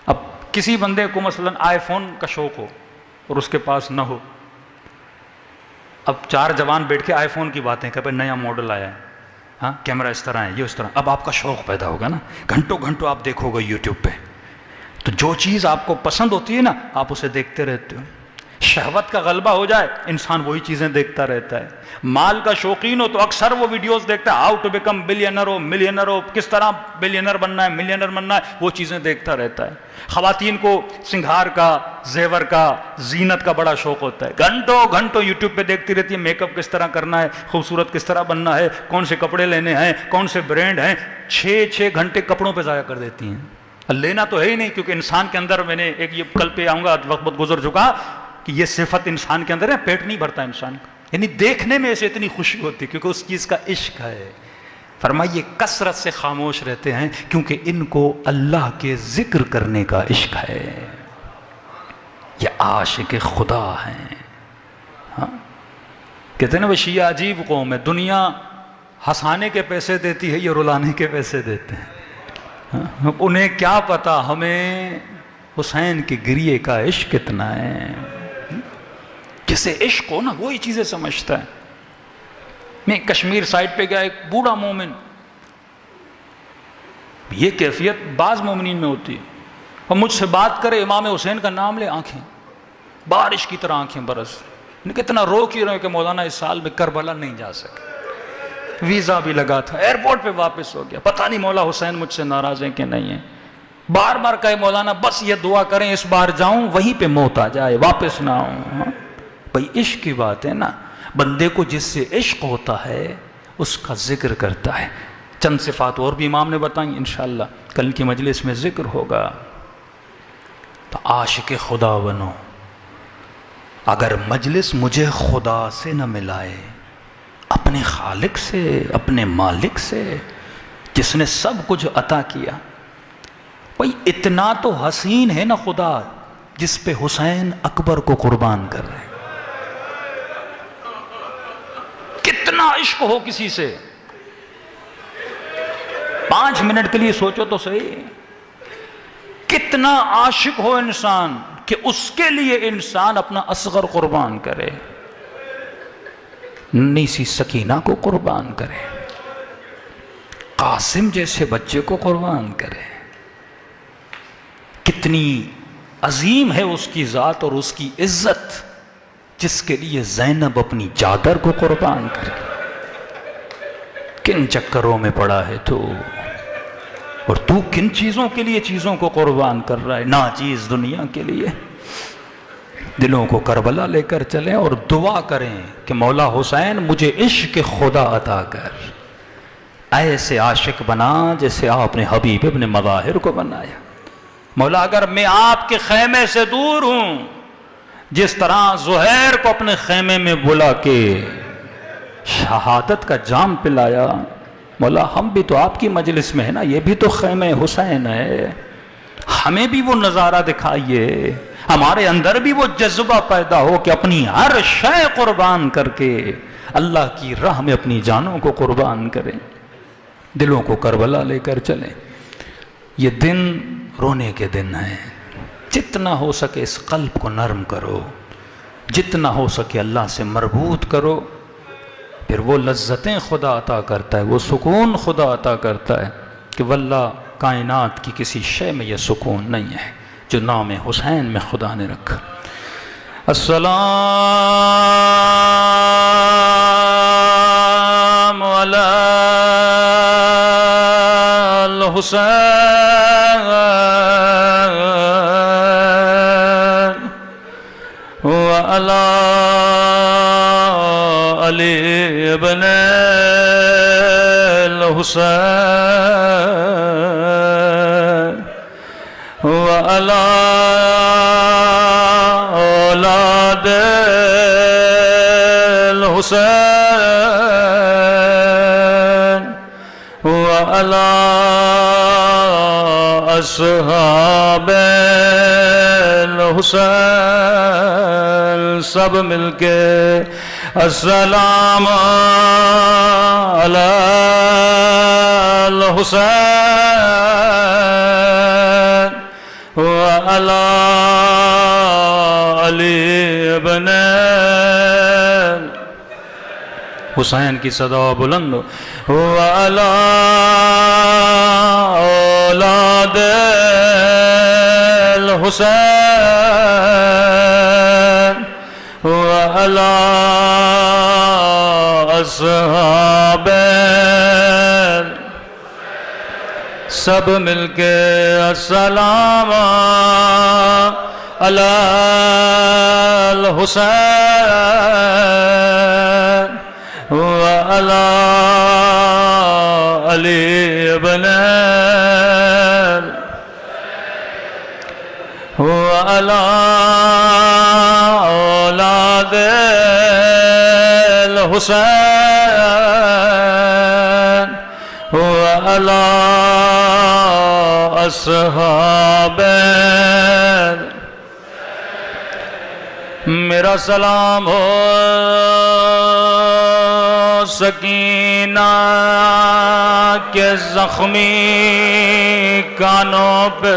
اب کسی بندے کو مثلا آئی فون کا شوق ہو اور اس کے پاس نہ ہو, اب چار جوان بیٹھ کے آئی فون کی باتیں کہ نیا ماڈل آیا ہے, ہاں کیمرہ اس طرح ہے, یہ اس طرح. اب آپ کا شوق پیدا ہوگا نا, گھنٹوں گھنٹوں آپ دیکھو گے یوٹیوب پہ, تو جو چیز آپ کو پسند ہوتی ہے نا آپ اسے دیکھتے رہتے ہو. شہوت کا غلبہ ہو جائے انسان وہی چیزیں دیکھتا رہتا ہے. مال کا شوقین ہو تو اکثر وہ ویڈیوز دیکھتا ہے, ہاؤ ٹو بیکم بلینر ہو, ملینر ہو, کس طرح بلینر بننا ہے, ملینر بننا ہے, وہ چیزیں دیکھتا رہتا ہے. خواتین کو سنگھار کا, زیور کا, زینت کا بڑا شوق ہوتا ہے, گھنٹوں گھنٹوں یوٹیوب پہ دیکھتی رہتی ہے میک اپ کس طرح کرنا ہے, خوبصورت کس طرح بننا ہے, کون سے کپڑے لینے ہیں, کون سے برانڈ ہیں. 6 گھنٹے کپڑوں پہ ضائع کر دیتی ہیں. لینا تو ہے ہی نہیں, کیونکہ انسان کے اندر, میں نے ایک یہ کل پہ آؤں گا, وقت بہت گزر چکا, کہ یہ صفت انسان کے اندر ہے, پیٹ نہیں بھرتا انسان کا. یعنی دیکھنے میں ایسے اتنی خوشی ہوتی ہے کیونکہ اس چیز کا عشق ہے. فرمائیے کثرت سے خاموش رہتے ہیں کیونکہ ان کو اللہ کے ذکر کرنے کا عشق ہے. یہ عاشق خدا ہیں. ہاں کہتے ہیں نا وہ شیعہ عجیب قوم ہے، دنیا ہنسانے کے پیسے دیتی ہے، یہ رلانے کے پیسے دیتے ہیں. انہیں کیا پتا ہمیں حسین کے گریے کا عشق کتنا ہے. جسے عشق ہو نا وہی چیزیں سمجھتا ہے. میں کشمیر سائٹ پہ گیا، ایک بوڑھا مومن، یہ کیفیت بعض مومنین میں ہوتی ہے، اور مجھ سے بات کرے امام حسین کا نام لے، آنکھیں بارش کی طرح آنکھیں برس. کتنا رو کی رہے کہ مولانا اس سال میں کربلا نہیں جا سکے، ویزا بھی لگا تھا، ایئرپورٹ پہ واپس ہو گیا، پتہ نہیں مولا حسین مجھ سے ناراض ہیں کہ نہیں ہیں. بار بار کہے مولانا بس یہ دعا کریں اس بار جاؤں وہیں پہ موت آ جائے، واپس نہ آؤں. بھئی عشق کی بات ہے نا، بندے کو جس سے عشق ہوتا ہے اس کا ذکر کرتا ہے. چند صفات اور بھی امام نے بتائیں، انشاءاللہ کل کی مجلس میں ذکر ہوگا. تو عاشق خدا بنو. اگر مجلس مجھے خدا سے نہ ملائے، اپنے خالق سے، اپنے مالک سے، جس نے سب کچھ عطا کیا. بھئی اتنا تو حسین ہے نا خدا جس پہ حسین اکبر کو قربان کر رہے ہیں. کتنا عشق ہو کسی سے، 5 منٹ کے لیے سوچو تو صحیح، کتنا عاشق ہو انسان کہ اس کے لیے انسان اپنا اصغر قربان کرے، ننھی سی سکینہ کو قربان کرے، قاسم جیسے بچے کو قربان کرے. کتنی عظیم ہے اس کی ذات اور اس کی عزت جس کے لیے زینب اپنی چادر کو قربان کرے. کن چکروں میں پڑا ہے تو، اور تو کن چیزوں کے لیے چیزوں کو قربان کر رہا ہے، ناچیز دنیا کے لیے. دلوں کو کربلا لے کر چلیں اور دعا کریں کہ مولا حسین مجھے عشق خدا عطا کر، ایسے عاشق بنا جیسے آپ نے حبیب ابن مظاہر کو بنایا. مولا اگر میں آپ کے خیمے سے دور ہوں، جس طرح زہیر کو اپنے خیمے میں بلا کے شہادت کا جام پلایا، مولا ہم بھی تو آپ کی مجلس میں ہے نا، یہ بھی تو خیمے حسین ہے، ہمیں بھی وہ نظارہ دکھائیے، ہمارے اندر بھی وہ جذبہ پیدا ہو کہ اپنی ہر شے قربان کر کے اللہ کی راہ میں اپنی جانوں کو قربان کریں. دلوں کو کربلا لے کر چلیں. یہ دن رونے کے دن ہیں. جتنا ہو سکے اس قلب کو نرم کرو، جتنا ہو سکے اللہ سے مربوط کرو، پھر وہ لذتیں خدا عطا کرتا ہے، وہ سکون خدا عطا کرتا ہے کہ واللہ کائنات کی کسی شے میں یہ سکون نہیں ہے جو نام حسین میں خدا نے رکھا. السلام علی الحسین وعلی علی ابن الحسین وعلی اولاد الحسین وعلی اصحاب الحسین. سب مل کے السلام علی الحسین وعلی علی ابن حسین کی صدا بلند وعلی اولاد الحسین وعلی اصحاب. سب مل کے السلام علی الحسین وعلی علی ابن وعلی اولاد الحسین وعلى أصحابه میرا سلام ہو سکینہ کے زخمی کانوں پہ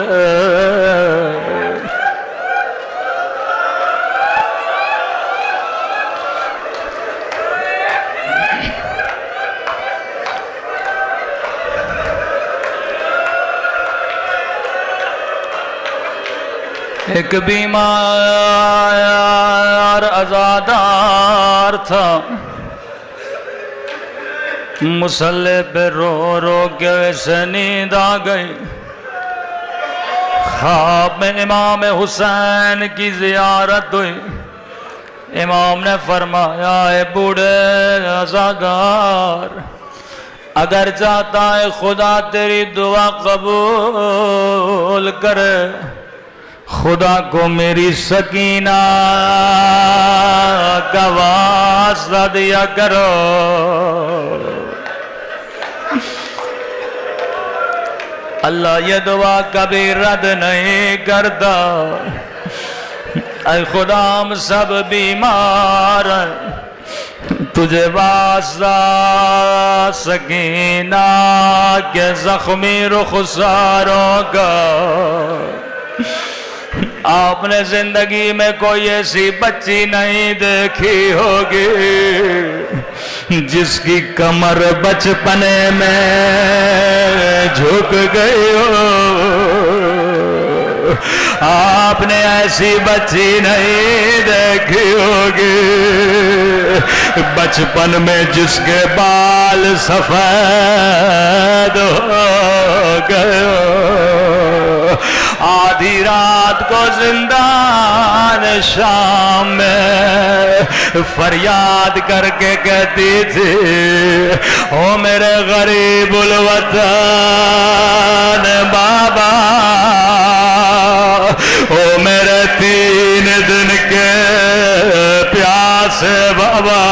ایک بیمار عزادار تھا مصلی پہ رو رو کے ویسے نیند آ گئی خواب میں امام حسین کی زیارت ہوئی امام نے فرمایا اے بوڑھے عزادار اگر چاہتا ہے خدا تیری دعا قبول کرے خدا کو میری سکینہ کا واسطہ دیا کرو اللہ یہ دعا کبھی رد نہیں کرتا اے خدا ہم سب بیمار ہیں تجھے واسطہ سکینہ کے زخمی رخساروں کا آپ نے زندگی میں کوئی ایسی بچی نہیں دیکھی ہوگی جس کی کمر بچپنے میں جھک گئی ہو آپ نے ایسی بچی نہیں دیکھی ہوگی بچپن میں جس کے بال سفید ہو گئے آدھی رات کو زندان شام میں فریاد کر کے کہتی تھی او میرے غریب الوطن بابا او میرے 3 دن کے پیاسے بابا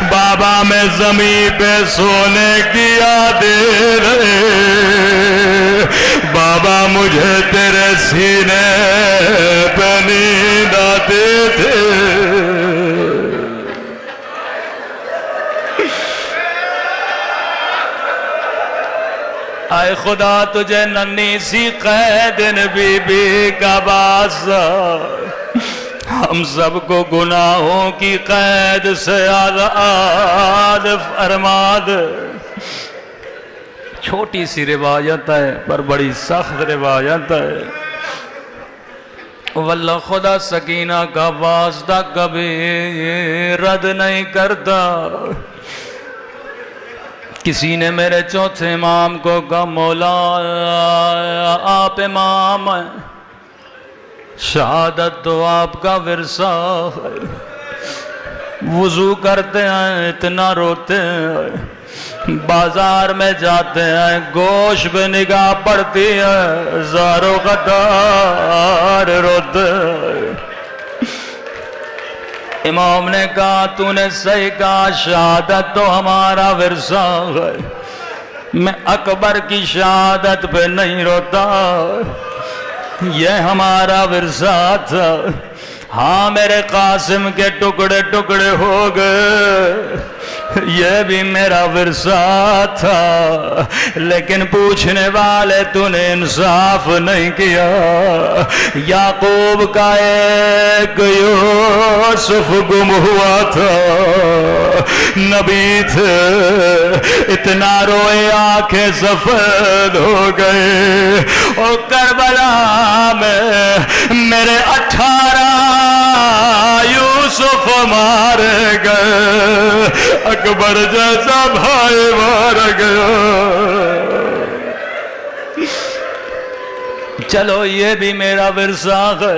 بابا میں زمین پہ سونے کی یادیں رہے بابا مجھے تیرے سینے پہ نیند آتے تھے اے خدا تجھے ننھی سی قید بی بی کا بادشاہ ہم سب کو گناہوں کی قید سے آزاد فرما دے چھوٹی سی روایت ہے پر بڑی سخت روایت ہے واللہ خدا سکینہ کا واسطہ کبھی رد نہیں کرتا کسی نے میرے چوتھے امام کو کہا مولا آپ امام ہیں شہادت تو آپ کا ورثہ ہے وضو کرتے ہیں اتنا روتے ہیں بازار میں جاتے ہیں گوشت پہ نگاہ پڑتی ہے زارو قطار روتے ہیں امام نے کہا تو نے صحیح کہا شہادت تو ہمارا ورثہ ہے میں اکبر کی شہادت پہ نہیں روتا یہ ہمارا ورثہ تھا ہاں میرے قاسم کے ٹکڑے ٹکڑے ہو گئے یہ بھی میرا ورثہ تھا لیکن پوچھنے والے تو نے انصاف نہیں کیا یعقوب کا ایک یوسف گم ہوا تھا نبی تھے اتنا روئے آنکھیں سفید ہو گئے اور کربلا میں میرے 18 یوسف مارے گئے اکبر جیسا بھائی مار گیا چلو یہ بھی میرا ورثہ ہے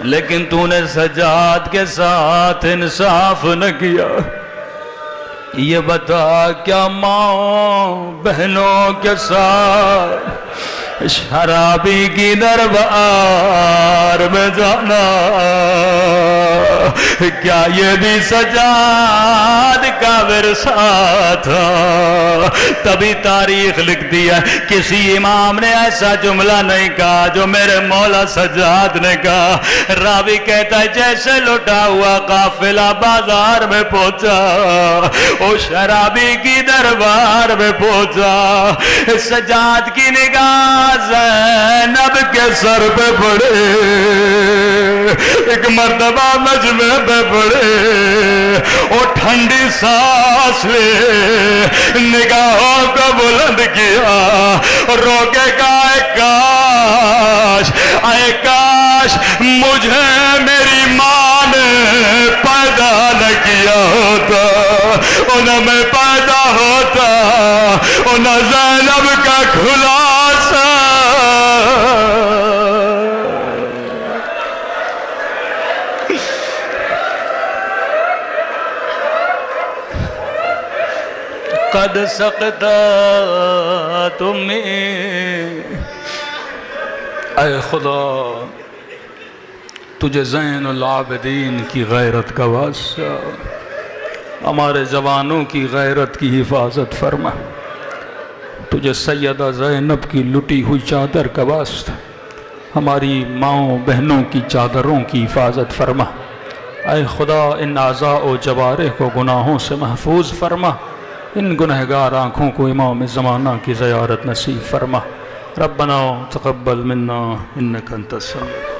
لیکن تو نے سجاد کے ساتھ انصاف نہ کیا یہ بتا کیا ماں بہنوں کے ساتھ شرابی کی دربار میں جانا، کیا یہ بھی سجاد کا ورثہ تھا؟ تبھی تاریخ لکھتی ہے کسی امام نے ایسا جملہ نہیں کہا جو میرے مولا سجاد نے کہا۔ راوی کہتا ہے جیسے لٹا ہوا قافلہ بازار میں پہنچا، او شرابی کی دربار میں پہنچا، سجاد کی نگاہ زینب کے سر پہ پڑے، ایک مرتبہ مجمع پہ پڑے، او ٹھنڈی سانس لے، نگاہوں کو بلند کیا، رو کے کہا اے کاش مجھے میری ماں نے پیدا نہ کیا ہوتا، اور نہ میں پیدا ہوتا، اور نہ زینب کا خلاصہ۔ قد سقطت امی، اے خدا تجھے زین العابدین کی غیرت کا واسطہ، ہمارے جوانوں کی غیرت کی حفاظت فرما، تجھے سیدہ زینب کی لٹی ہوئی چادر کا واسطہ ہماری ماؤں بہنوں کی چادروں کی حفاظت فرما۔ اے خدا ان اعضاء و جوارح کو گناہوں سے محفوظ فرما، ان گنہگار آنکھوں کو امام زمانہ کی زیارت نصیب فرما۔ ربنا تقبل منا انک انت السمیع